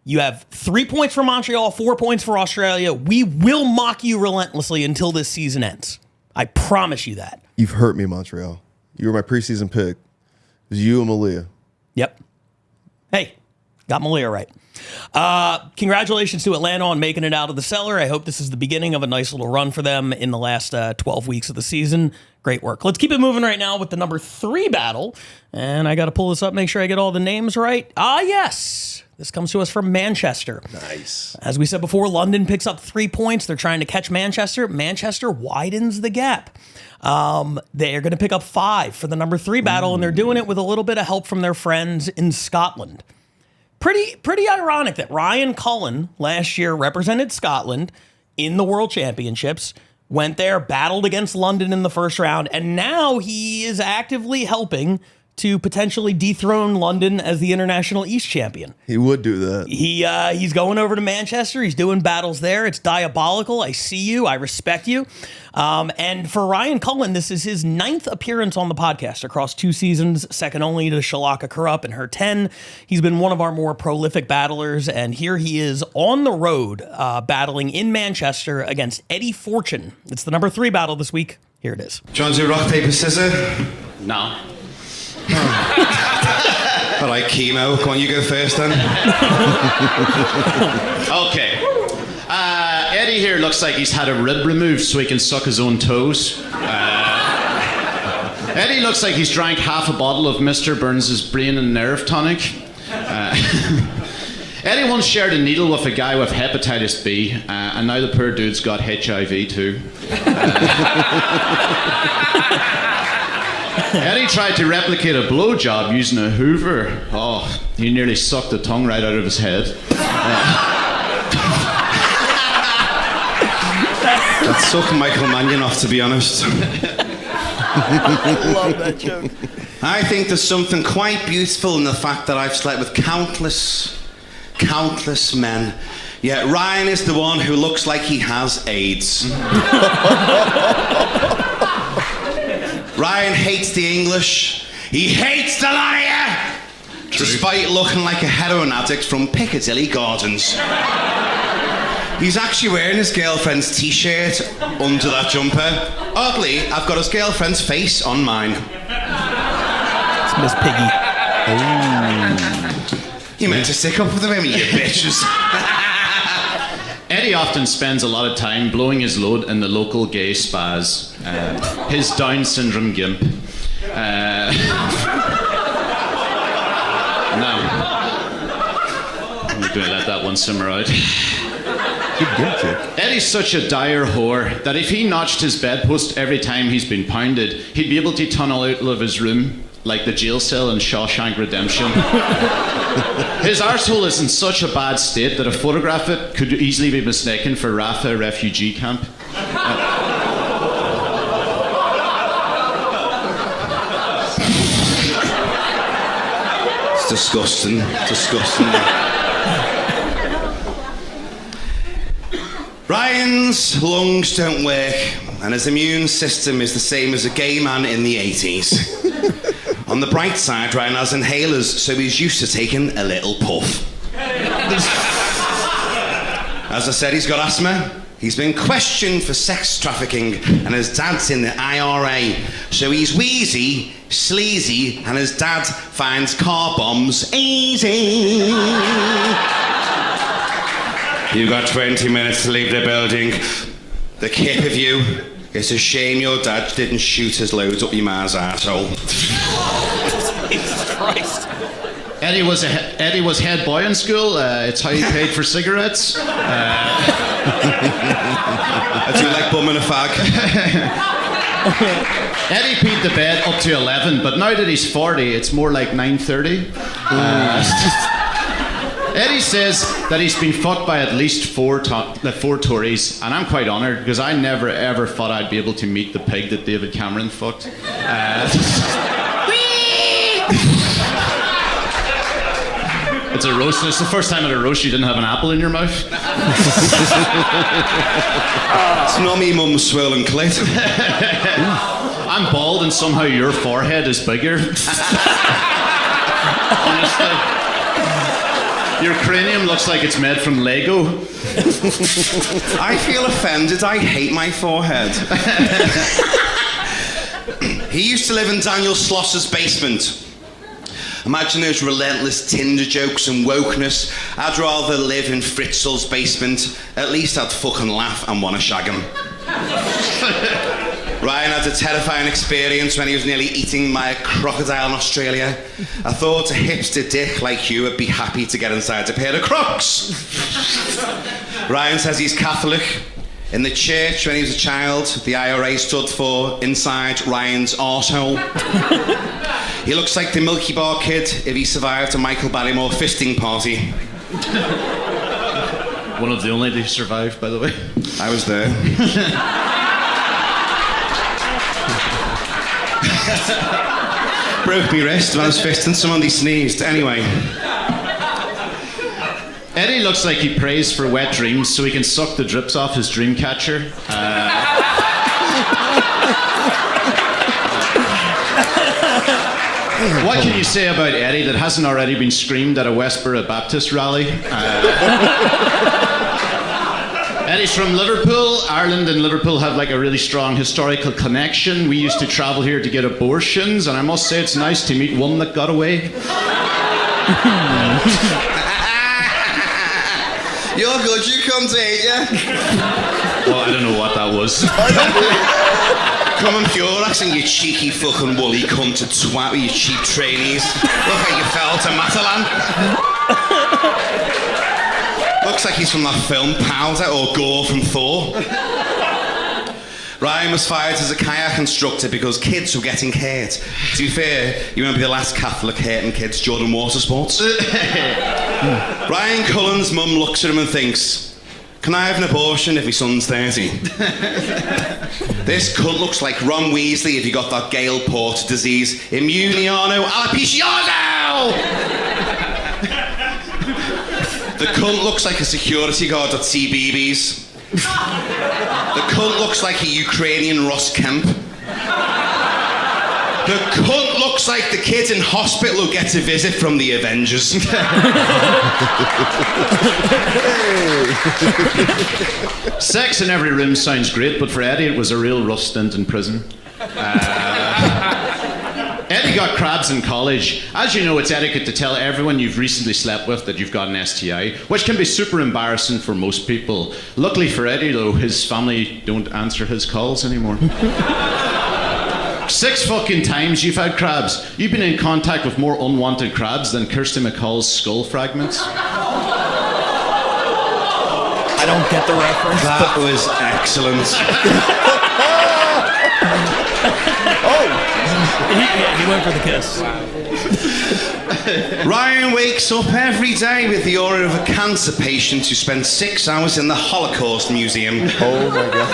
You have 3 points for Montreal, 4 points for Australia. We will mock you relentlessly until this season ends. I promise you that. You've hurt me, Montreal. You were my preseason pick. It was you and Malia. Yep. Hey, Got Malia right. Congratulations to Atlanta on making it out of the cellar. I hope this is the beginning of a nice little run for them in the last 12 weeks of the season. Great work. Let's keep it moving right now with the number 3 battle. And I got to pull this up, make sure I get all the names right. Yes. This comes to us from Manchester. Nice. As we said before, London picks up 3 points. They're trying to catch Manchester. Manchester widens the gap. They're going to pick up 5 for the number 3 battle, and they're doing it with a little bit of help from their friends in Scotland. Pretty ironic that Ryan Cullen last year represented Scotland in the World Championships, went there, battled against London in the first round, and now he is actively helping to potentially dethrone London as the International East Champion. He would do that. He's going over to Manchester. He's doing battles there. It's diabolical. I see you. I respect you. And for Ryan Cullen, this is his 9th appearance on the podcast across 2 seasons, second only to Shalaka Kurup in her 10. He's been one of our more prolific battlers, and here he is on the road battling in Manchester against Eddie Fortune. It's the number 3 battle this week. Here it is. Do you want to do rock, paper, scissors? No. All right, chemo. Go on, you go first then. Okay. Eddie here looks like he's had a rib removed so he can suck his own toes. Eddie looks like he's drank half a bottle of Mr. Burns' brain and nerve tonic. Eddie once shared a needle with a guy with hepatitis B, and now the poor dude's got HIV too. Eddie tried to replicate a blowjob using a Hoover. Oh, he nearly sucked the tongue right out of his head. That sucked Michael Mannion off, to be honest. I love that joke. I think there's something quite beautiful in the fact that I've slept with countless men. Yet Ryan is the one who looks like he has AIDS. Ryan hates the English. He hates the liar! Despite looking like a heroin addict from Piccadilly Gardens. He's actually wearing his girlfriend's t-shirt under that jumper. Oddly, I've got his girlfriend's face on mine. It's Miss Piggy. You meant to stick up for the women, you bitches. Eddie often spends a lot of time blowing his load in the local gay spas. His Down syndrome gimp. Now, I'm going to let that one simmer out. Eddie's such a dire whore that if he notched his bedpost every time he's been pounded, he'd be able to tunnel out of his room like the jail cell in Shawshank Redemption. His arsehole is in such a bad state that a photograph of it could easily be mistaken for Rafah refugee camp. It's disgusting. Disgusting. Ryan's lungs don't work, and his immune system is the same as a gay man in the 80s. On the bright side, Ryan has inhalers, so he's used to taking a little puff. As I said, he's got asthma. He's been questioned for sex trafficking, and his dad's in the IRA. So he's wheezy, sleazy, and his dad finds car bombs easy. You've got 20 minutes to leave the building. The kip of you. It's a shame your dad didn't shoot his loads up your ma's arsehole. Jesus Christ. Eddie was head boy in school. It's how he paid for cigarettes. I do like bumming a fag. Eddie peed the bed up to 11, but now that he's 40, it's more like 9:30. Eddie says that he's been fucked by at least four Tories, and I'm quite honoured because I never ever thought I'd be able to meet the pig that David Cameron fucked. It's a roast. It's the first time at a roast you didn't have an apple in your mouth. It's not me mum's swollen clit. I'm bald and somehow your forehead is bigger. Honestly. Your cranium looks like it's made from Lego. I feel offended. I hate my forehead. He used to live in Daniel Sloss's basement. Imagine those relentless Tinder jokes and wokeness. I'd rather live in Fritzl's basement. At least I'd fucking laugh and want to shag him. Ryan had a terrifying experience when he was nearly eaten by a crocodile in Australia. I thought a hipster dick like you would be happy to get inside a pair of Crocs. Ryan says he's Catholic. In the church when he was a child, the IRA stood for Inside Ryan's Arsehole. He looks like the Milky Bar Kid if he survived a Michael Barrymore fisting party. One of the only to survive, by the way. I was there. Broke me wrist when I was fisting someone, they sneezed. Anyway. Eddie looks like he prays for wet dreams so he can suck the drips off his dream catcher. What can you say about Eddie that hasn't already been screamed at a Westboro Baptist rally? Eddie's from Liverpool. Ireland and Liverpool have like a really strong historical connection. We used to travel here to get abortions, and I must say it's nice to meet one that got away. You're good, you cunt, ain't ya? Well, I don't know what that was. Come on, pure accent, you cheeky fucking woolly cunt to twat with your cheap trainees. Look like you fell to Matalan. Looks like he's from that film Powder or Gore from Thor. Ryan was fired as a kayak instructor because kids were getting hurt. To be fair, you won't be the last Catholic hurting kids Jordan Water Sports. Ryan Cullen's mum looks at him and thinks, can I have an abortion if my son's 30? This cunt looks like Ron Weasley if he got that Gale Porter disease. Immuniano alopecia. The cunt looks like a security guard at CBeebies. The cunt looks like a Ukrainian Ross Kemp. The cunt looks like the kid in hospital who gets a visit from the Avengers. Sex in every room sounds great, but for Eddie it was a real rough stint in prison. Eddie got crabs in college. As you know, it's etiquette to tell everyone you've recently slept with that you've got an STI, which can be super embarrassing for most people. Luckily for Eddie, though, his family don't answer his calls anymore. 6 fucking times you've had crabs. You've been in contact with more unwanted crabs than Kirsty McCall's skull fragments. I don't get the reference. That was excellent. He went for the kiss. Ryan wakes up every day with the aura of a cancer patient who spent 6 hours in the Holocaust Museum. Oh my God.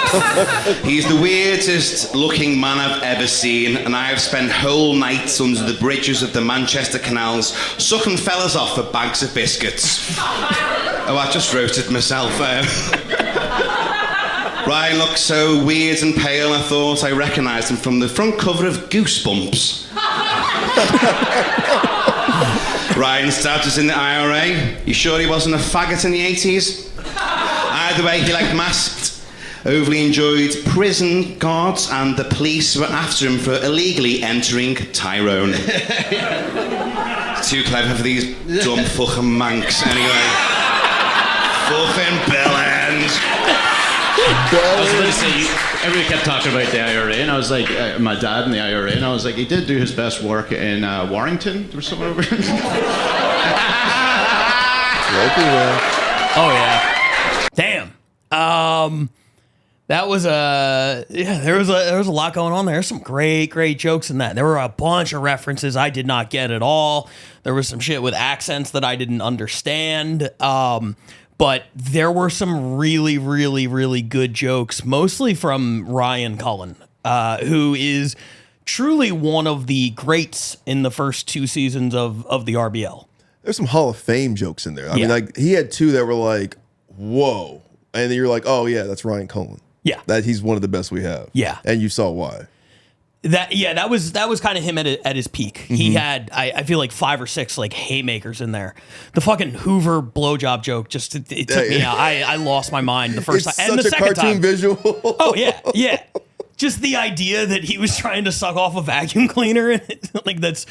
He's the weirdest looking man I've ever seen, and I have spent whole nights under the bridges of the Manchester canals sucking fellas off for bags of biscuits. Oh, I just roasted myself. Ryan looked so weird and pale, I thought I recognised him from the front cover of Goosebumps. Ryan's dad was in the IRA. You sure he wasn't a faggot in the 80s? Either way, he liked masked, overly enjoyed prison guards, and the police were after him for illegally entering Tyrone. Too clever for these dumb fucking manx, anyway. Fucking bellend. I was about to say, everybody kept talking about the IRA, and I was like, my dad in the IRA, and I was like, he did do his best work in Warrington. There was someone over here. Oh yeah. Damn. That was there was a lot going on there. There's some great jokes in that. There were a bunch of references I did not get at all. There was some shit with accents that I didn't understand. But there were some really good jokes, mostly from Ryan Cullen, who is truly one of the greats in the first 2 seasons of the RBL. There's some Hall of Fame jokes in there. I mean, like, he had 2 that were like, whoa. And then you're like, oh, yeah, that's Ryan Cullen. Yeah. That he's one of the best we have. Yeah. And you saw why. That was kind of him at his peak. Mm-hmm. He had I feel like 5 or 6 like haymakers in there. The fucking Hoover blowjob joke just it took me out. I lost my mind the first time and the second time. It's such a cartoon visual. Oh yeah. just the idea that he was trying to suck off a vacuum cleaner, like that's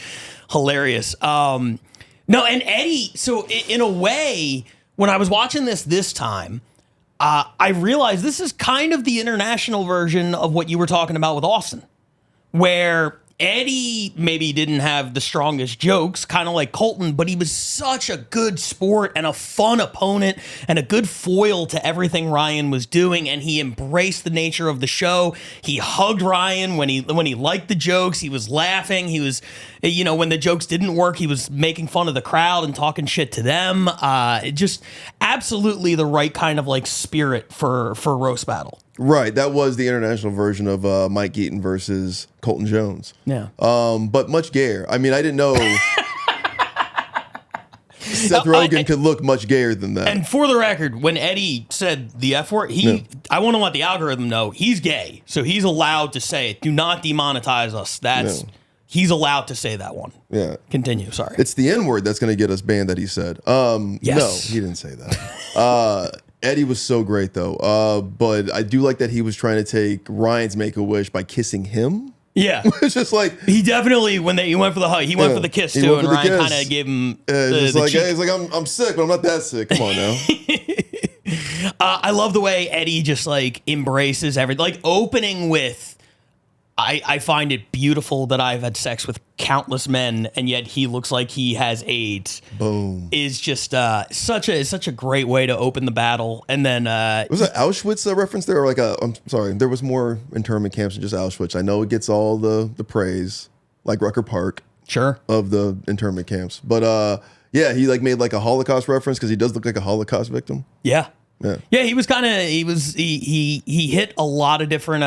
hilarious. No, and Eddie. So in a way, when I was watching this time, I realized this is kind of the international version of what you were talking about with Austin, where Eddie maybe didn't have the strongest jokes, kind of like Colin, but he was such a good sport and a fun opponent and a good foil to everything Ryan was doing. And he embraced the nature of the show. He hugged Ryan when he liked the jokes. He was laughing. He was, when the jokes didn't work, he was making fun of the crowd and talking shit to them. Just absolutely the right kind of like spirit for roast battle. Right, that was the international version of Mike Eaton versus Colton Jones. Yeah. But much gayer. I mean, I didn't know Seth Rogen could look much gayer than that. And for the record, when Eddie said the F word, I want to let the algorithm know he's gay, so he's allowed to say it. Do not demonetize us. He's allowed to say that one. Yeah. Continue. Sorry. It's the N word that's going to get us banned. That he said. Yes. No, he didn't say that. Eddie was so great though. But I do like that he was trying to take Ryan's Make-A-Wish by kissing him. Yeah. It's just like he definitely he went for the hug. He went for the kiss too, and Ryan kind of gave him the cheek. He's like, I'm sick, but I'm not that sick. Come on now. I love the way Eddie just like embraces everything. Like opening with, I find it beautiful that I've had sex with countless men, and yet he looks like he has AIDS. Boom. Is just such a great way to open the battle. And then was it Auschwitz reference there, or like I'm sorry, there was more internment camps than just Auschwitz. I know it gets all the praise, like Rucker Park, sure, of the internment camps. But yeah, he like made like a Holocaust reference because he does look like a Holocaust victim. Yeah. Yeah, he was kind of he hit a lot of different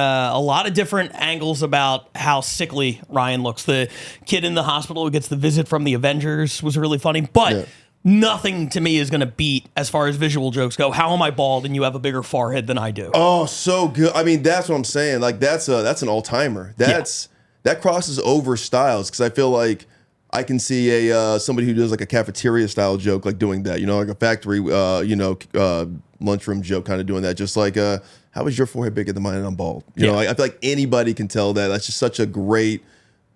angles about how sickly Ryan looks. The kid in the hospital who gets the visit from the Avengers was really funny, but nothing to me is going to beat, as far as visual jokes go, how am I bald and you have a bigger forehead than I do? Oh, so good. I mean, that's what I'm saying. Like that's an all-timer. That crosses over styles, because I feel like I can see somebody who does like a cafeteria style joke like doing that, like a factory lunchroom joke kind of doing that, just like how is your forehead bigger than mine and I'm bald? You know, I feel like anybody can tell that. That's just such a great,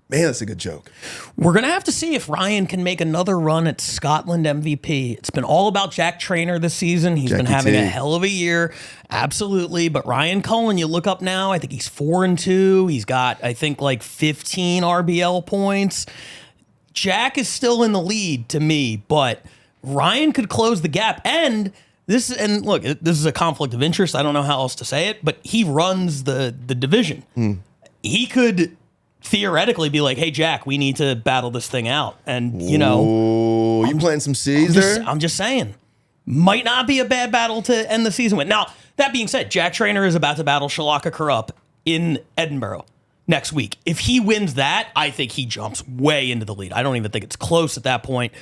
man, that's a good joke. We're going to have to see if Ryan can make another run at Scotland MVP. It's been all about Jack Traynor this season. He's been having a hell of a year. Absolutely. But Ryan Cullen, you look up now, I think he's 4-2. He's got, I think, like 15 RBL points. Jack is still in the lead to me, but Ryan could close the gap. And look, this is a conflict of interest. I don't know how else to say it, but he runs the division. He could theoretically be like, hey, Jack, we need to battle this thing out. And, you planting some seeds there? I'm just saying. Might not be a bad battle to end the season with. Now, that being said, Jack Traynor is about to battle Shalaka Karup in Edinburgh next week. If he wins that, I think he jumps way into the lead. I don't even think it's close at that point,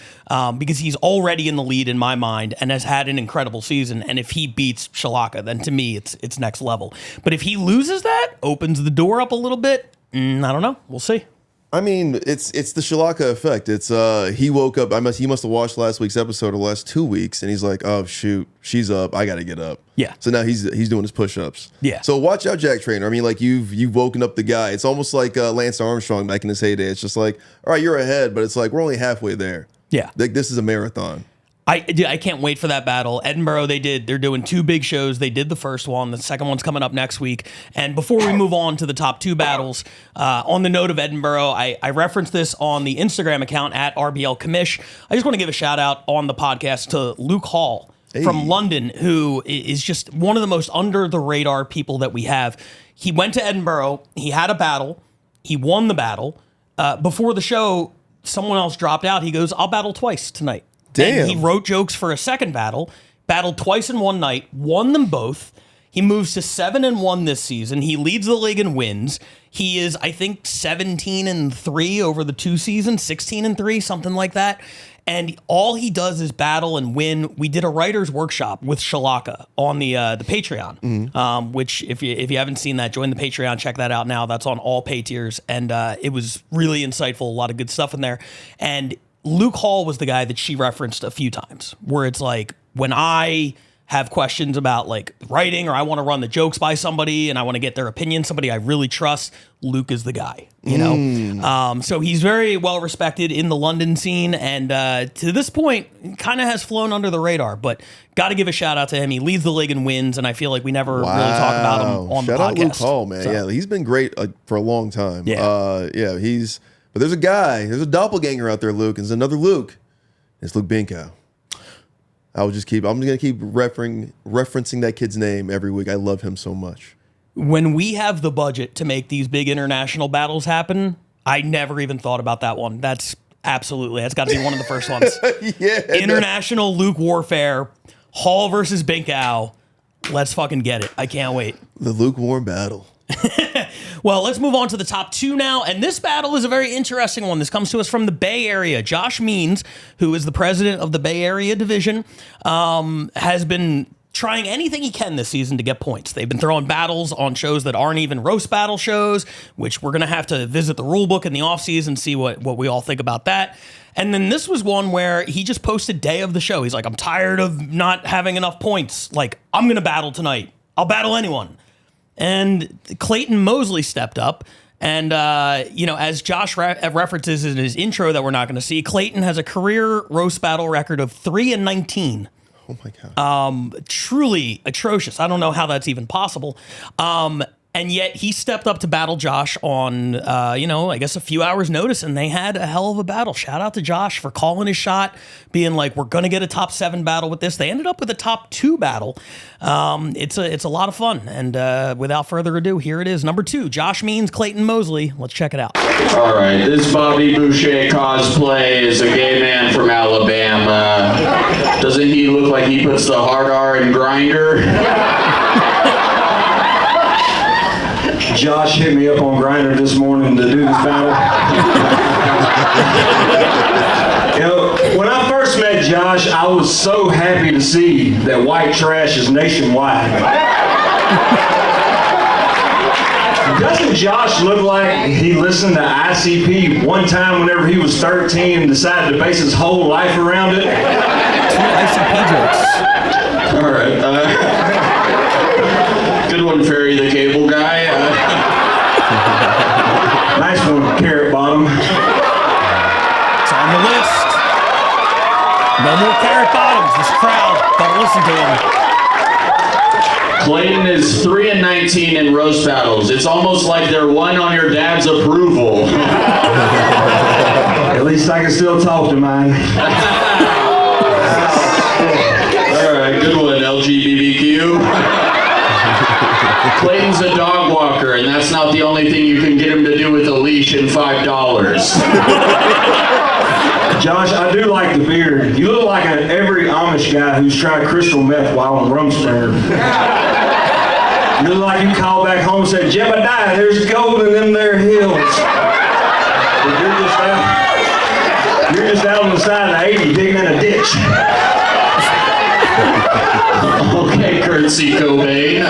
because he's already in the lead in my mind and has had an incredible season. And if he beats Shalaka, then to me, it's next level. But if he loses that, opens the door up a little bit, I don't know. We'll see. I mean, it's the Shalaka effect. It's he woke up. He must have watched last week's episode or the last 2 weeks, and he's like, oh shoot, she's up. I got to get up. Yeah. So now he's doing his push-ups. Yeah. So watch out, Jack Traynor. I mean, like you've woken up the guy. It's almost like Lance Armstrong back in his heyday. It's just like, all right, you're ahead, but it's like we're only halfway there. Yeah. Like this is a marathon. I can't wait for that battle. Edinburgh, they're doing 2 big shows. They did the first one. The second one's coming up next week. And before we move on to the top 2 battles, on the note of Edinburgh, I referenced this on the Instagram account at RBL Commish. I just want to give a shout out on the podcast to Luke Hall from London, who is just one of the most under the radar people that we have. He went to Edinburgh. He had a battle. He won the battle. Before the show, someone else dropped out. He goes, I'll battle twice tonight. Damn. And he wrote jokes for a second battle, battled twice in one night, won them both. He moves to 7-1 this season. He leads the league in wins. He is, I think, 17-3 over the 2 seasons, 16-3, something like that. And all he does is battle and win. We did a writer's workshop with Shalaka on the Patreon, which if you haven't seen that, join the Patreon, check that out now. That's on all pay tiers. And it was really insightful, a lot of good stuff in there. And Luke Hall was the guy that she referenced a few times, where it's like, when I have questions about like writing, or I want to run the jokes by somebody and I want to get their opinion, somebody I really trust, Luke is the guy, you know? So he's very well respected in the London scene, and to this point, kind of has flown under the radar, but got to give a shout out to him. He leads the league in wins, and I feel like we never really talk about him on the podcast. Shout out Luke Hall, man. So. Yeah, he's been great for a long time. Yeah. But there's a doppelganger out there, Luke, and there's another Luke. It's Luke Binkow. I'm just gonna keep referencing that kid's name every week. I love him so much. When we have the budget to make these big international battles happen, I never even thought about that one. That's got to be one of the first ones. International Luke warfare, Hall versus Binkow. Let's fucking get it. I can't wait. The lukewarm battle. Well, let's move on to the top two now. And this battle is a very interesting one. This comes to us from the Bay Area. Josh Means, who is the president of the Bay Area division, has been trying anything he can this season to get points. They've been throwing battles on shows that aren't even roast battle shows, which we're going to have to visit the rule book in the offseason, see what we all think about that. And then this was one where he just posted day of the show. He's like, I'm tired of not having enough points. Like, I'm going to battle tonight. I'll battle anyone. And Clayton Mosley stepped up. And, as Josh references in his intro that we're not going to see, Clayton has a career roast battle record of 3-19. Oh, my God. Truly atrocious. I don't know how that's even possible. And yet he stepped up to battle Josh on, I guess a few hours notice, and they had a hell of a battle. Shout out to Josh for calling his shot, being like, we're going to get a top 7 battle with this. They ended up with a top 2 battle. It's a lot of fun. And without further ado, here it is. Number 2, Josh Means, Clayton Mosley. Let's check it out. All right, this Bobby Boucher cosplay is a gay man from Alabama. Doesn't he look like he puts the hard R in Grindr? Josh hit me up on Grindr this morning to do this battle. When I first met Josh, I was so happy to see that white trash is nationwide. Doesn't Josh look like he listened to ICP one time whenever he was 13 and decided to base his whole life around it? 2 ICP jokes. All right. Good one, Ferry the Cable Guy. Nice one, Carrot Bottom. It's on the list. No more Carrot Bottoms. This crowd, don't listen to him. Clayton is 3-19 in roast battles. It's almost like they're one on your dad's approval. At least I can still talk to mine. All right, good one, LGBTQ. Clayton's a dog walker, and that's not the only thing you can get him to do with a leash and $5. Josh, I do like the beard. You look like every Amish guy who's tried crystal meth while on Rumspringer. You look like you called back home and said, Jebediah, there's gold in them there hills. But you're just out on the side of the 80 digging in a ditch. Okay, Curtsy Cobain.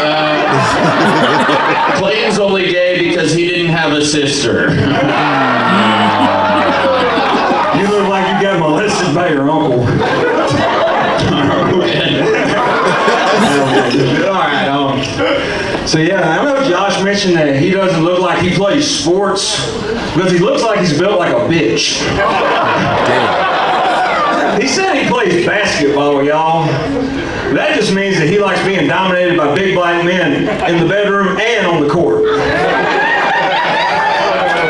Clayton's only gay because he didn't have a sister. You look like you got molested by your uncle. So yeah, I know Josh mentioned that he doesn't look like he plays sports because he looks like he's built like a bitch. He said he plays basketball, y'all. That just means that he likes being dominated by big black men in the bedroom and on the court.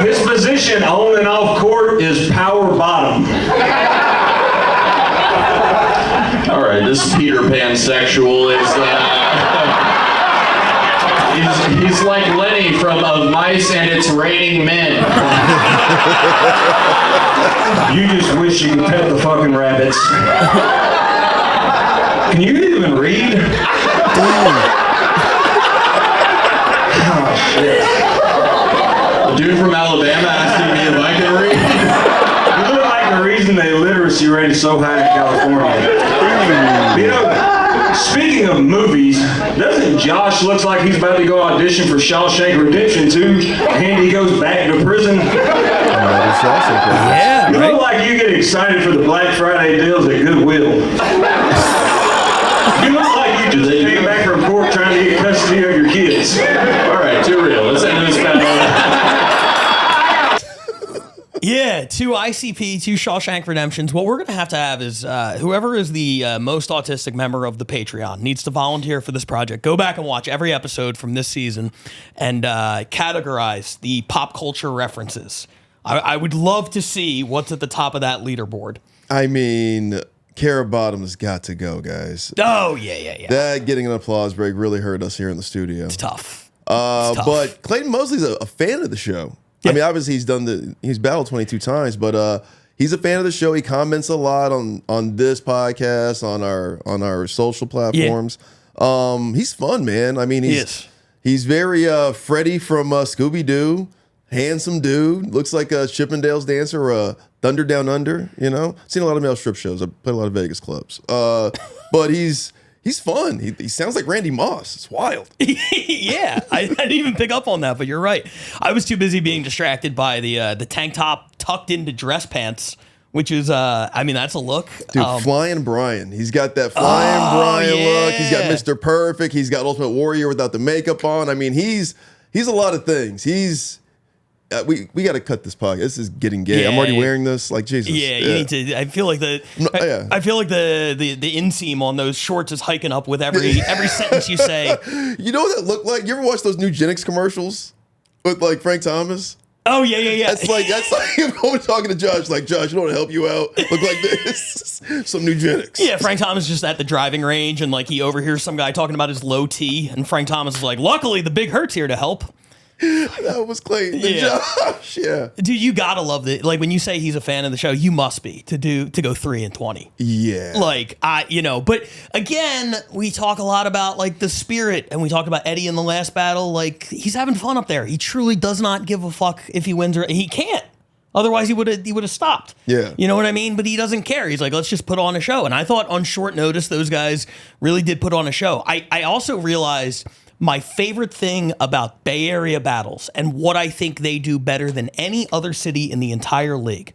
His position on and off court is power bottom. All right, this Peter Pan sexual is he's like Lenny from Of Mice and It's Raining Men. You just wish you could pet the fucking rabbits. Can you even read? Oh, shit. A dude from Alabama asking me if I can read? You look like the reason the illiteracy rate is so high in California. Speaking of movies, doesn't Josh looks like he's about to go audition for Shawshank Redemption 2 and he goes back to prison? Yeah, you right? look like you get excited for the Black Friday deals at Goodwill. You look like you ICP, 2 Shawshank Redemptions. What we're going to have is whoever is the most autistic member of the Patreon needs to volunteer for this project. Go back and watch every episode from this season and categorize the pop culture references. I would love to see what's at the top of that leaderboard. I mean, Cara Bottom's got to go, guys. Oh, yeah. That getting an applause break really hurt us here in the studio. It's tough. But Clayton Mosley's a fan of the show. Yeah. I mean, obviously he's battled 22 times, but he's a fan of the show. He comments a lot on this podcast, on our social platforms. Yeah. He's fun, man. I mean, he's very Freddy from Scooby-Doo. Handsome dude, looks like a Chippendales dancer or a Thunder Down Under. You know, seen a lot of male strip shows. I played a lot of Vegas clubs. But he's fun. He sounds like Randy Moss. It's wild. Yeah, I didn't even pick up on that, but you're right. I was too busy being distracted by the tank top tucked into dress pants, which is, I mean, that's a look. Dude, Flying Brian. He's got that Flying Brian look. He's got Mr. Perfect. He's got Ultimate Warrior without the makeup on. I mean, he's a lot of things. We got to cut this podcast. This is getting gay. I'm already wearing this. Like, Jesus. Yeah, you need to. I feel like the inseam on those shorts is hiking up with every sentence you say. You know what that looked like? You ever watch those Nugenix commercials with like Frank Thomas? Oh yeah. That's like I'm always talking to Josh. Like, Josh, you know what to help you out? Look like this. Some Nugenix. Yeah, Frank Thomas is just at the driving range and like he overhears some guy talking about his low T, and Frank Thomas is like, "Luckily, the Big Hurt's here to help." That was Clayton and Josh. Yeah, dude, you gotta love it. Like when you say he's a fan of the show, you must be to go 3-20. Yeah, like But again, we talk a lot about like the spirit, and we talked about Eddie in the last battle. Like he's having fun up there. He truly does not give a fuck if he wins or he can't. Otherwise, he would have stopped. Yeah, you know what I mean. But he doesn't care. He's like, let's just put on a show. And I thought on short notice, those guys really did put on a show. I also realized. My favorite thing about Bay Area battles and what I think they do better than any other city in the entire league,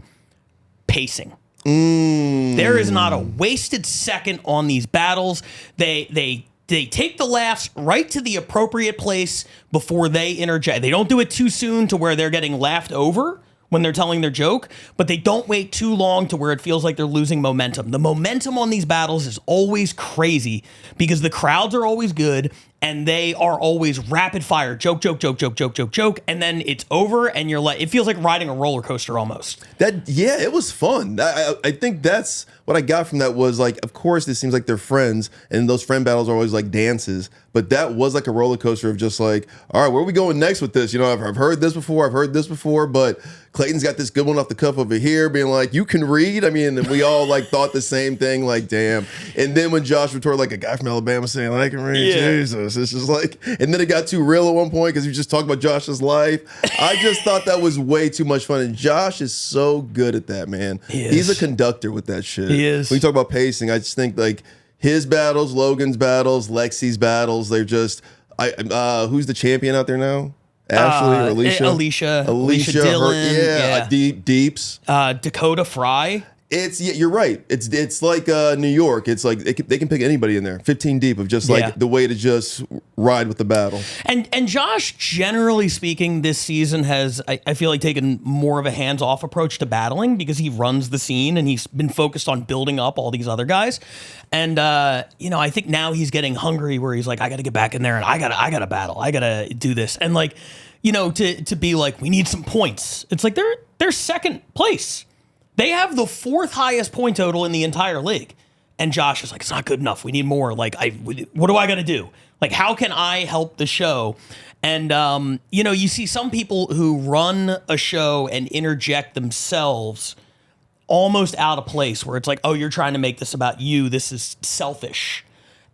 pacing. There is not a wasted second on these battles. They take the laughs right to the appropriate place before they interject. They don't do it too soon to where they're getting laughed over when they're telling their joke, but they don't wait too long to where it feels like they're losing momentum. The momentum on these battles is always crazy because the crowds are always good and they are always rapid fire, joke, and then it's over and you're like, it feels like riding a roller coaster almost. It was fun. I think that's what I got from that was like, of course, it seems like they're friends and those friend battles are always like dances, but that was like a roller coaster of just like, all right, where are we going next with this? You know, I've heard this before, but Clayton's got this good one off the cuff over here being like, you can read. I mean, and we all like thought the same thing, like, damn. And then when Josh retorted like a guy from Alabama saying, I can read, Jesus. It's just like, and then it got too real at one point because he was just talking about Josh's life. I just thought that was way too much fun. And Josh is so good at that, man. He's a conductor with that shit. He is. When you talk about pacing, I just think like his battles, Logan's battles, Lexi's battles, they're just, who's the champion out there now? Ashley or Alicia? Alicia Dillon. Deeps. Dakota Fry. You're right. It's like New York. It's like they can pick anybody in there. 15 deep of just like the way to just ride with the battle. And Josh, generally speaking, this season has I feel like taken more of a hands-off approach to battling because he runs the scene and he's been focused on building up all these other guys. And I think now he's getting hungry where he's like, I got to get back in there and I gotta battle. I gotta do this. And like, to be like, we need some points. It's like they're second place. They have the 4th highest point total in the entire league. And Josh is like, it's not good enough. We need more. Like, what do I got to do? Like, how can I help the show? And, you see some people who run a show and interject themselves almost out of place where it's like, oh, you're trying to make this about you. This is selfish.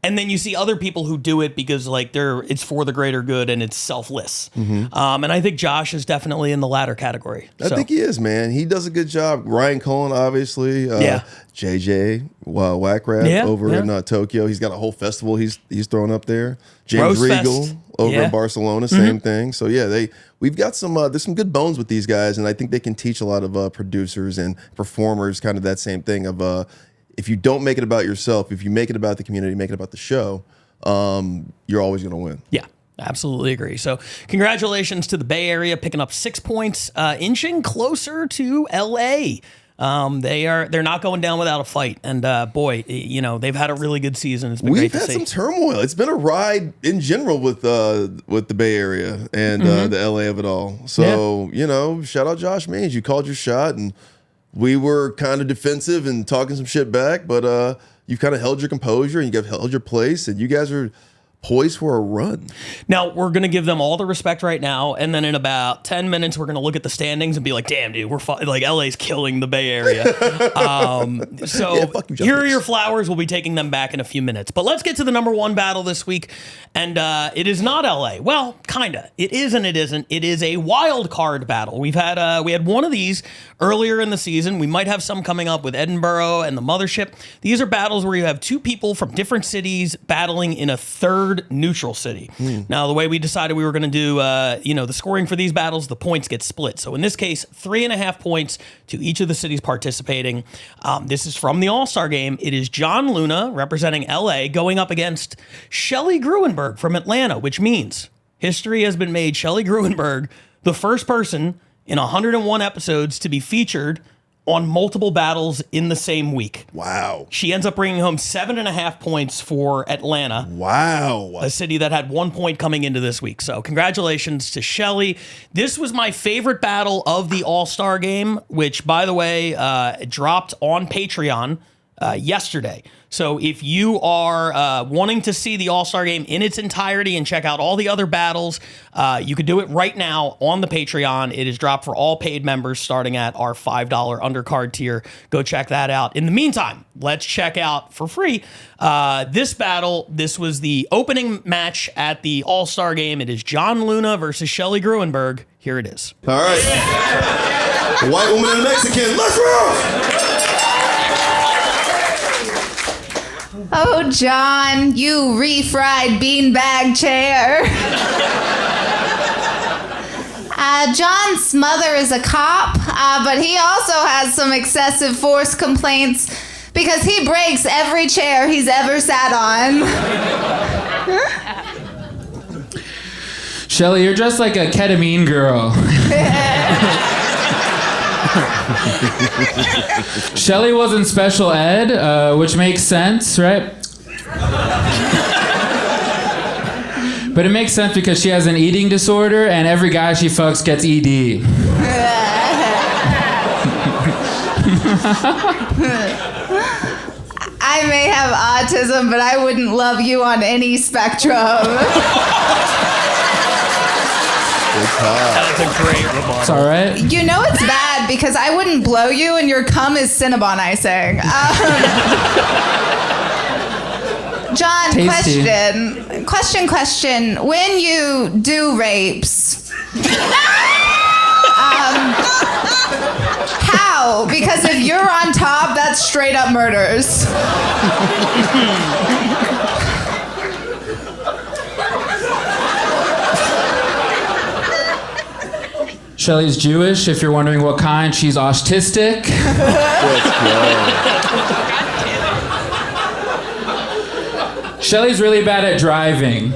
And then you see other people who do it because like it's for the greater good and it's selfless. Mm-hmm. And I think Josh is definitely in the latter category. I think he is, man. He does a good job. Ryan Colin, obviously. JJ Wackrat over in Tokyo. He's got a whole festival he's throwing up there. James Regal over in Barcelona, same thing. So we've got some there's some good bones with these guys, and I think they can teach a lot of producers and performers kind of that same thing of if you don't make it about yourself, if you make it about the community, make it about the show, you're always going to win. Yeah. Absolutely agree. So congratulations to the Bay Area picking up 6 points, inching closer to LA. They're not going down without a fight. And boy, they've had a really good season. It's been great to see. We've had some turmoil. It's been a ride in general with the Bay Area and the LA of it all. So, shout out Josh Maines. You called your shot, and we were kind of defensive and talking some shit back, but you've kind of held your composure and you've held your place, and you guys are poised for a run. Now, we're going to give them all the respect right now, and then in about 10 minutes, we're going to look at the standings and be like, damn, dude, like, LA's killing the Bay Area. Here are your flowers. We'll be taking them back in a few minutes. But let's get to the number one battle this week, and it is not LA. Well, kind of. It is and it isn't. It is a wild card battle. We had one of these earlier in the season. We might have some coming up with Edinburgh and the Mothership. These are battles where you have two people from different cities battling in a third neutral city. Now, the way we decided we were going to do, the scoring for these battles, the points get split. So in this case, 3.5 points to each of the cities participating. This is from the All-Star game. It is John Luna representing LA going up against Shelley Gruenberg from Atlanta, which means history has been made. Shelley Gruenberg, the first person in 101 episodes to be featured on multiple battles in the same week. Wow. She ends up bringing home 7.5 points for Atlanta. Wow. A city that had 1 point coming into this week. So congratulations to Shelley. This was my favorite battle of the All-Star game, which, by the way, dropped on Patreon yesterday. So if you are wanting to see the All-Star game in its entirety and check out all the other battles, you can do it right now on the Patreon. It is dropped for all paid members starting at our $5 undercard tier. Go check that out. In the meantime, let's check out for free this battle. This was the opening match at the All-Star game. It is John Luna versus Shelley Gruenberg. Here it is. All right. The white woman and the Mexican. Let's roll! Oh, John, you refried beanbag chair. John's mother is a cop, but he also has some excessive force complaints because he breaks every chair he's ever sat on. Shelley, you're just like a ketamine girl. Shelley was in special ed, which makes sense, right? But it makes sense because she has an eating disorder and every guy she fucks gets ED. I may have autism, but I wouldn't love you on any spectrum. That's a great rebuttal. It's all right. You know it's bad because I wouldn't blow you and your cum is Cinnabon icing. John, Tasty. question. When you do rapes, how? Because if you're on top, that's straight up murders. Shelley's Jewish, if you're wondering what kind. She's autistic. Shelley's really bad at driving.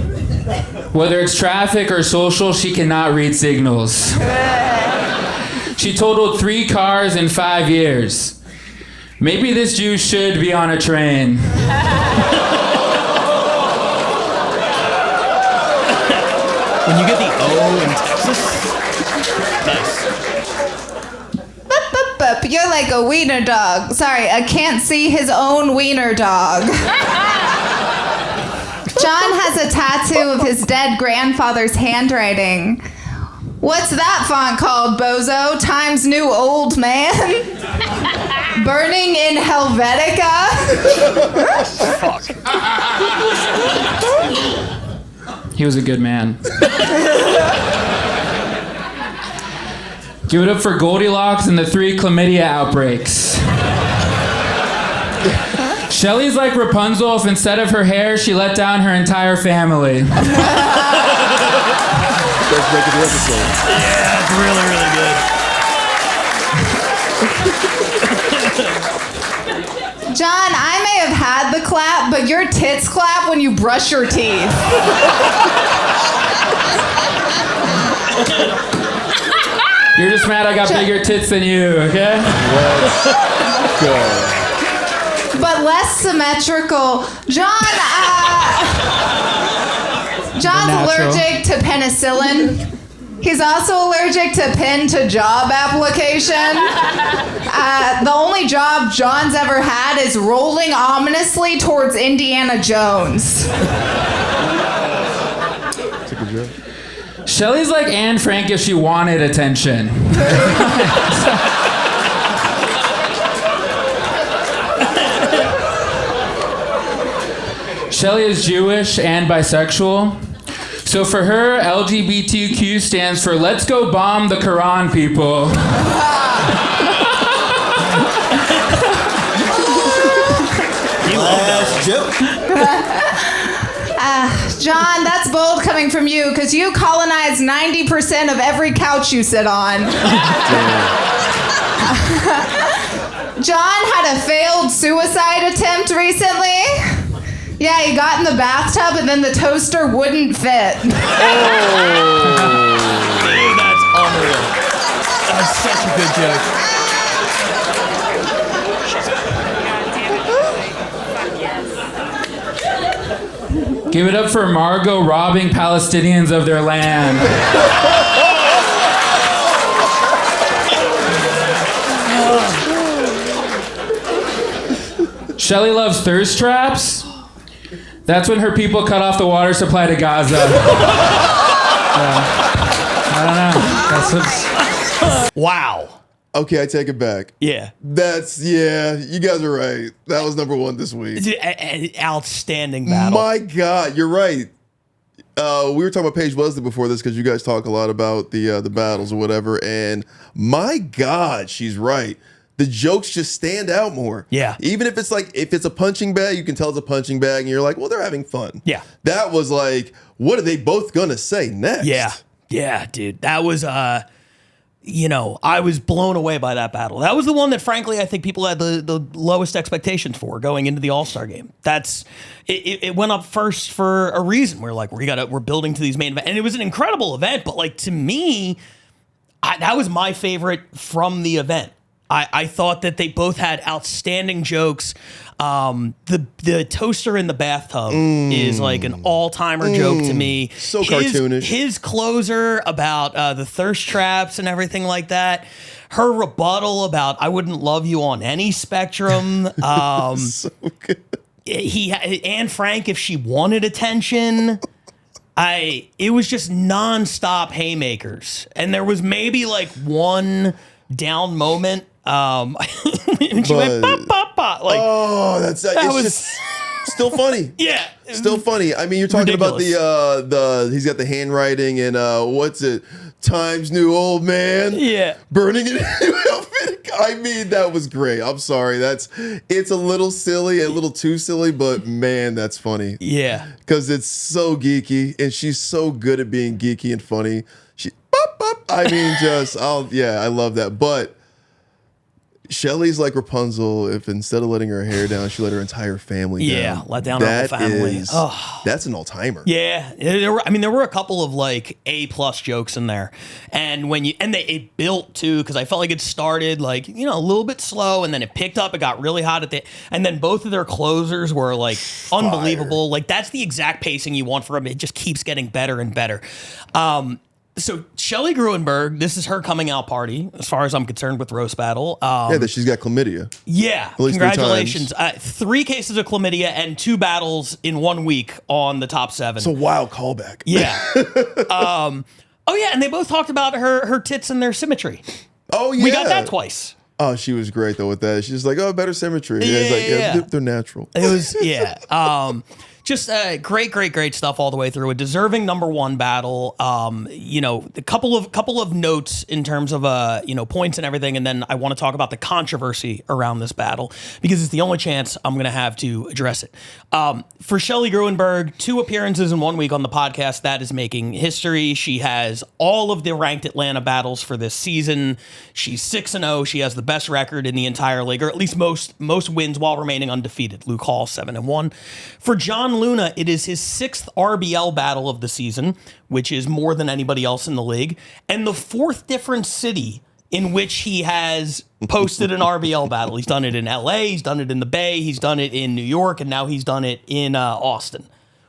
Whether it's traffic or social, she cannot read signals. She totaled 3 cars in 5 years. Maybe this Jew should be on a train. When you get the O in Texas, nice. You're like a wiener dog. Sorry, I can't see his own wiener dog. John has a tattoo of his dead grandfather's handwriting. What's that font called, bozo? Times New Old Man? Burning in Helvetica? Fuck. He was a good man. Give it up for Goldilocks and the 3 chlamydia outbreaks. Shelley's like Rapunzel if instead of her hair, she let down her entire family. That's making the episode. Yeah, it's really, really good. John, I may have had the clap, but your tits clap when you brush your teeth. You're just mad I got bigger tits than you, okay? Let's go. But less symmetrical. John's allergic to penicillin. He's also allergic to pen to job application. The only job John's ever had is rolling ominously towards Indiana Jones. That's a good joke. Shelly's like Anne Frank if she wanted attention. Shelly is Jewish and bisexual. So for her, LGBTQ stands for Let's Go Bomb the Quran, people. Last joke. John, that's bold coming from you, because you colonized 90% of every couch you sit on. John had a failed suicide attempt recently. Yeah, he got in the bathtub and then the toaster wouldn't fit. Oh, that's unreal. That's such a good joke. Give it up for Margot robbing Palestinians of their land. Shelly loves thirst traps. That's when her people cut off the water supply to Gaza. I don't know. That's what's... Wow. Okay, I take it back. Yeah. You guys are right. That was number one this week. Outstanding battle. My God, you're right. We were talking about Paige Leslie before this because you guys talk a lot about the battles or whatever, and my God, she's right. The jokes just stand out more. Yeah. Even if it's a punching bag, you can tell it's a punching bag, and you're like, well, they're having fun. Yeah. That was like, what are they both gonna say next? Yeah. Yeah, dude. That was I was blown away by that battle. That was the one that, frankly, I think people had the lowest expectations for going into the All-Star game. It went up first for a reason. We're like, we're building to these main events. And it was an incredible event, but like to me, that was my favorite from the event. I thought that they both had outstanding jokes. The toaster in the bathtub is like an all-timer joke to me. So cartoonish. His closer about the thirst traps and everything like that. Her rebuttal about I wouldn't love you on any spectrum. So good. Anne Frank, if she wanted attention. It was just nonstop haymakers. And there was maybe like one down moment. And she went pop pop pop. Like, it's just still funny. Yeah, still funny. I mean, you're talking ridiculous. about the he's got the handwriting and what's it? Times New Old Man. Yeah, burning it. I mean, that was great. I'm sorry. It's a little silly, a little too silly, but man, that's funny. Yeah, because it's so geeky, and she's so good at being geeky and funny. I mean, I love that, but. Shelly's like Rapunzel if instead of letting her hair down, she let her entire family down. Yeah, let down her whole family. That's an all-timer. Yeah, there were a couple of like A+ jokes in there, and it built too because I felt like it started like a little bit slow and then it picked up. It got really hot and then both of their closers were like unbelievable. Like that's the exact pacing you want for them. It just keeps getting better and better. So Shelly Gruenberg, this is her coming out party, as far as I'm concerned, with Roast Battle. That she's got chlamydia. Yeah, congratulations. 3 cases of chlamydia and 2 battles in 1 week on the top 7. It's a wild callback. Yeah. And they both talked about her tits and their symmetry. Oh, yeah. We got that twice. Oh, she was great, though, with that. She's like, better symmetry. They're natural. It was, just great stuff all the way through. A deserving number 1 battle. A couple of notes in terms of points and everything, and then I want to talk about the controversy around this battle because it's the only chance I'm going to have to address it. For Shelly Gruenberg, 2 appearances in 1 week on the podcast, that is making history. She has all of the ranked Atlanta battles for this season. She's 6-0. She has the best record in the entire league, or at least most wins while remaining undefeated. Luke Hall 7-1. For John Luna, it is his 6th RBL battle of the season, which is more than anybody else in the league, and the 4th different city in which he has posted an RBL battle. He's done it in LA, he's done it in the Bay, he's done it in New York, and now he's done it in Austin,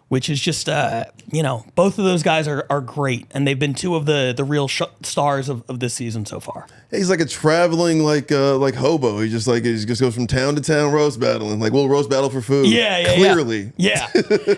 which is just, both of those guys are great, and they've been two of the real stars of this season so far. He's like a traveling like hobo. He just goes from town to town roast battling. Like, we'll roast battle for food. Clearly. Yeah.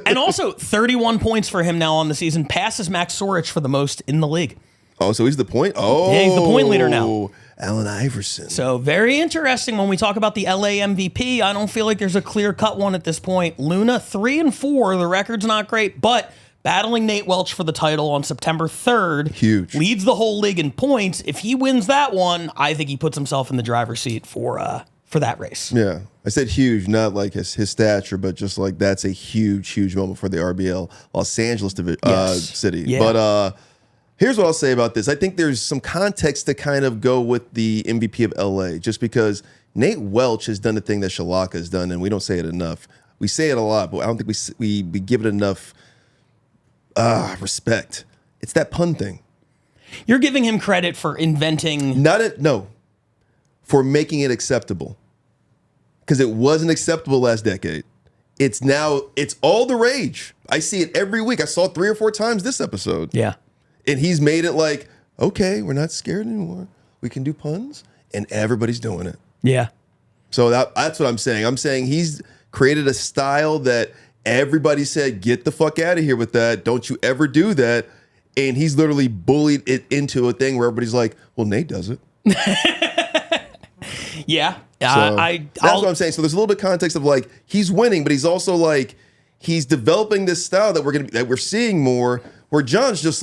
And also 31 points for him now on the season, passes Max Sorich for the most in the league. Oh, so he's the point? Oh. Yeah, he's the point leader now. Allen Iverson. So very interesting when we talk about the LA MVP. I don't feel like there's a clear-cut one at this point. Luna 3-4. The record's not great, but battling Nate Welch for the title on September 3rd. Huge. Leads the whole league in points. If he wins that one, I think he puts himself in the driver's seat for that race. Yeah. I said huge, not like his stature, but just like that's a huge moment for the RBL Los Angeles city. Yeah. But here's what I'll say about this. I think there's some context to kind of go with the MVP of LA, just because Nate Welch has done the thing that Shalaka has done, and we don't say it enough. We say it a lot, but I don't think we give it enough respect. It's that pun thing. You're giving him credit for inventing... for making it acceptable. Because it wasn't acceptable last decade. It's all the rage. I see it every week. I saw it 3 or 4 times this episode. Yeah. And he's made it like, okay, we're not scared anymore. We can do puns, and everybody's doing it. Yeah. So that's what I'm saying. I'm saying he's created a style that everybody said, get the fuck out of here with that. Don't you ever do that. And he's literally bullied it into a thing where everybody's like, well, Nate does it. Yeah. So that's what I'm saying. So there's a little bit of context of like, he's winning, but he's also like, he's developing this style that we're seeing more, where John's just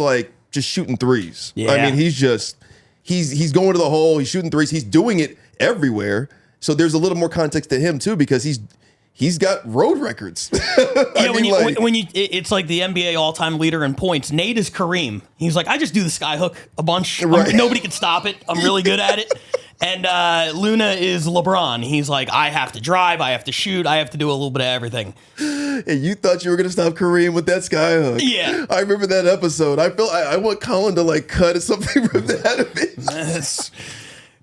shooting threes. Yeah. I mean, he's going to the hole, he's shooting threes, he's doing it everywhere. So there's a little more context to him too, because he's got road records. It's like the NBA all-time leader in points. Nate is Kareem. He's like, I just do the skyhook a bunch. Right. Nobody can stop it. I'm really good at it. And Luna is LeBron. He's like, I have to drive, I have to shoot, I have to do a little bit of everything. And you thought you were going to stop Kareem with that skyhook. Yeah. I remember that episode. I want Colin to cut something from that.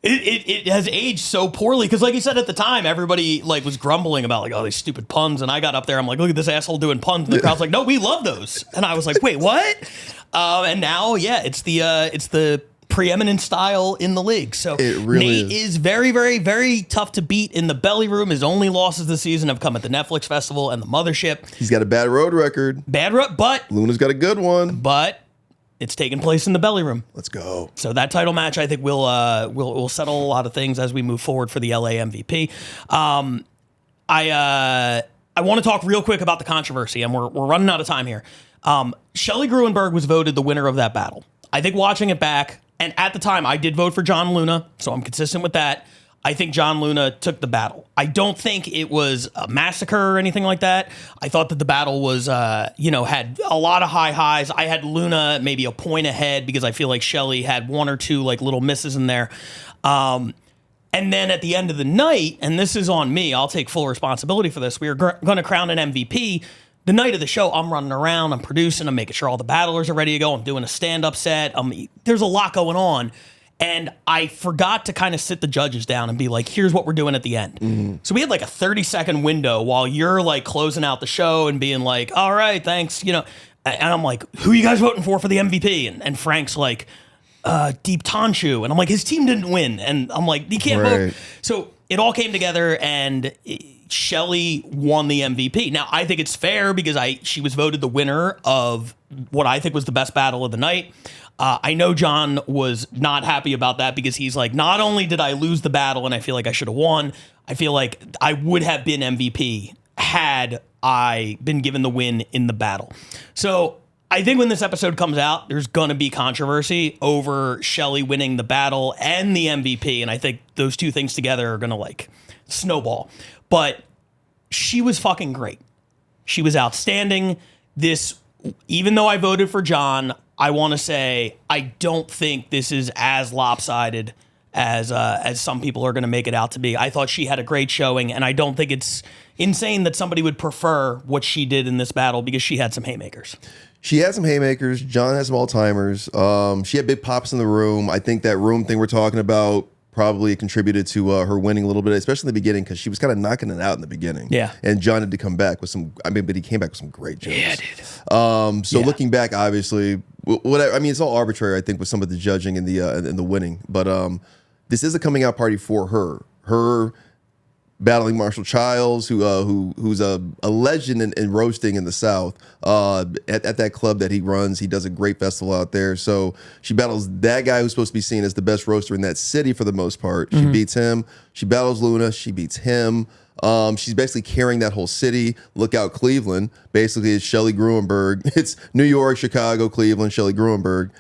It has aged so poorly, because like you said at the time, everybody was grumbling about these stupid puns, and I got up there, I'm like, look at this asshole doing puns, and the crowd's like, no, we love those. And I was like, wait, what? And now, it's the preeminent style in the league. So it really Nate is very, very, very tough to beat in the belly room. His only losses this season have come at the Netflix Festival and the Mothership. He's got a bad road record. But Luna's got a good one. But it's taking place in the belly room. Let's go. So that title match, I think, will settle a lot of things as we move forward for the LA MVP. I want to talk real quick about the controversy, and we're running out of time here. Shelley Gruenberg was voted the winner of that battle. I think watching it back, and at the time, I did vote for John Luna, so I'm consistent with that. I think John Luna took the battle. I don't think it was a massacre or anything like that. I thought that the battle was, had a lot of high highs. I had Luna maybe a point ahead because I feel like Shelley had 1 or 2 little misses in there. And then at the end of the night, and this is on me, I'll take full responsibility for this. We were going to crown an MVP. The night of the show, I'm running around, I'm producing, I'm making sure all the battlers are ready to go. I'm doing a stand-up set. There's a lot going on. And I forgot to kind of sit the judges down and be like, here's what we're doing at the end. Mm-hmm. So we had a 30-second window while you're closing out the show and being like, all right, thanks. And I'm like, who are you guys voting for the MVP? And Frank's like, Deep Tanshu. And I'm like, his team didn't win. And I'm like, you can't vote. So it all came together, and Shelley won the MVP. Now, I think it's fair because she was voted the winner of what I think was the best battle of the night. I know John was not happy about that because he's like, not only did I lose the battle and I feel like I should have won, I feel like I would have been MVP had I been given the win in the battle. So I think when this episode comes out, there's going to be controversy over Shelley winning the battle and the MVP. And I think those two things together are going to snowball. But she was fucking great. She was outstanding. Even though I voted for John, I want to say I don't think this is as lopsided as some people are going to make it out to be. I thought she had a great showing, and I don't think it's insane that somebody would prefer what she did in this battle because she had some haymakers. She had some haymakers. John has some all-timers. She had big pops in the room. I think that room thing we're talking about probably contributed to her winning a little bit, especially in the beginning, because she was kind of knocking it out in the beginning. Yeah. And John had to come back with some, but he came back with some great jokes. Yeah, dude. So looking back, obviously, it's all arbitrary, I think, with some of the judging and the winning. But this is a coming out party for her. Her battling Marshall Childs, who's a legend in roasting in the South. At that club that he runs, he does a great festival out there. So she battles that guy who's supposed to be seen as the best roaster in that city for the most part. She beats him. She battles Luna. She beats him. She's basically carrying that whole city. Look out, Cleveland. Basically, it's Shelley Gruenberg. It's New York, Chicago, Cleveland, Shelley Gruenberg.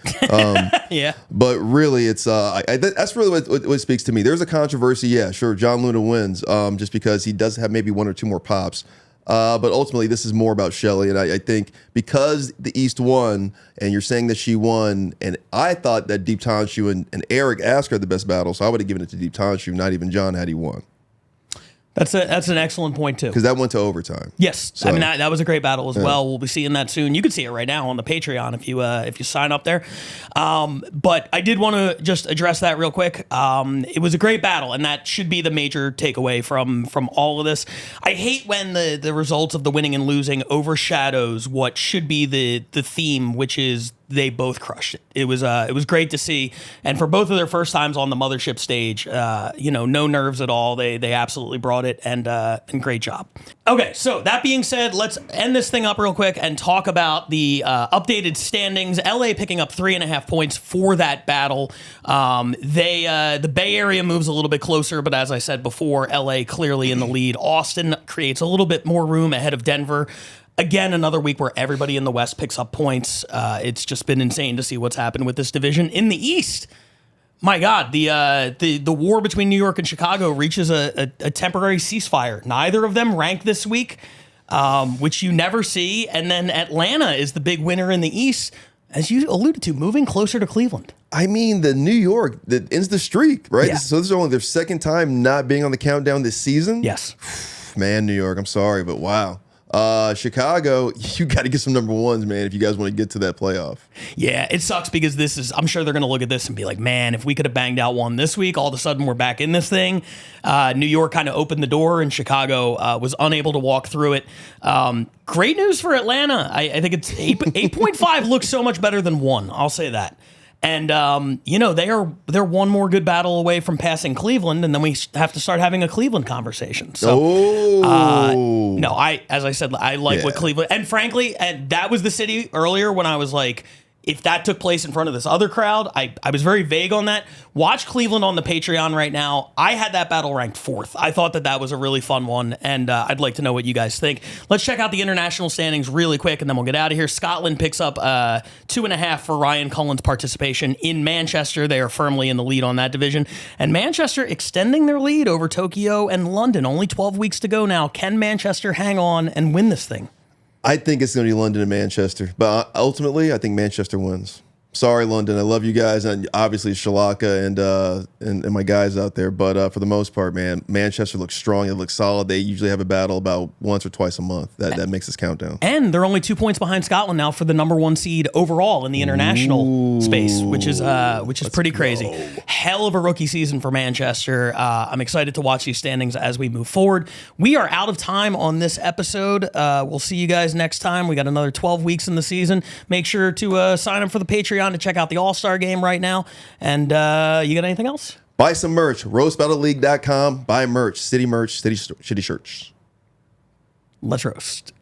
Yeah. But really, it's that's really what speaks to me. There's a controversy. Yeah, sure, John Luna wins just because he does have maybe one or two more pops. But ultimately, this is more about Shelley. And I think because the East won, and you're saying that she won, and I thought that Deep Tonshu and Eric Asker had the best battle, so I would have given it to Deep Tonshu, not even John, had he won. That's an excellent point too. Because that went to overtime. Yes, So- I mean that was a great battle as well. We'll be seeing that soon. You can see it right now on the Patreon if you sign up there. But I did want to just address that real quick. It was a great battle, and that should be the major takeaway from all of this. I hate when the results of the winning and losing overshadows what should be the theme, which is they both crushed it. It was great to see, and for both of their first times on the mothership stage, no nerves at all. They absolutely brought it, and great job. Okay, so that being said, let's end this thing up real quick and talk about the updated standings. LA picking up 3.5 points for that battle. The Bay Area moves a little bit closer, but as I said before, LA clearly in the lead. Austin creates a little bit more room ahead of Denver. Again, another week where everybody in the West picks up points. It's just been insane to see what's happened with this division. In the East, my God, the war between New York and Chicago reaches a temporary ceasefire. Neither of them ranked this week, which you never see. And then Atlanta is the big winner in the East, as you alluded to, moving closer to Cleveland. I mean, the New York that ends the streak, right? Yeah. So this is only their second time not being on the countdown this season. Yes. Man, New York, I'm sorry, but wow. Chicago, you got to get some number ones, man, if you guys want to get to that playoff. Yeah, it sucks because I'm sure they're going to look at this and be like, man, if we could have banged out one this week, all of a sudden we're back in this thing. New York kind of opened the door and Chicago was unable to walk through it. Great news for Atlanta. I think it's 8.5 looks so much better than 1. I'll say that. And they're one more good battle away from passing Cleveland, and then we have to start having a Cleveland conversation. So, as I said, I like what Cleveland, and frankly, and that was the city earlier when I was like, if that took place in front of this other crowd, I was very vague on that. Watch Cleveland on the Patreon right now. I had that battle ranked 4th. I thought that was a really fun one, and I'd like to know what you guys think. Let's check out the international standings really quick, and then we'll get out of here. Scotland picks up 2.5 for Ryan Cullen's participation in Manchester. They are firmly in the lead on that division. And Manchester extending their lead over Tokyo and London. Only 12 weeks to go now. Can Manchester hang on and win this thing? I think it's going to be London and Manchester, but ultimately, I think Manchester wins. Sorry, London. I love you guys, and obviously Shalaka and my guys out there. But for the most part, man, Manchester looks strong. It looks solid. They usually have a battle about once or twice a month. That makes this countdown. And they're only 2 points behind Scotland now for the number 1 seed overall in the international space, which is pretty crazy. Hell of a rookie season for Manchester. I'm excited to watch these standings as we move forward. We are out of time on this episode. We'll see you guys next time. We got another 12 weeks in the season. Make sure to sign up for the Patreon to check out the All-Star game right now. And you got anything else? Buy some merch. RoastBattleLeague.com. Buy merch. City merch. City shirts. Let's roast.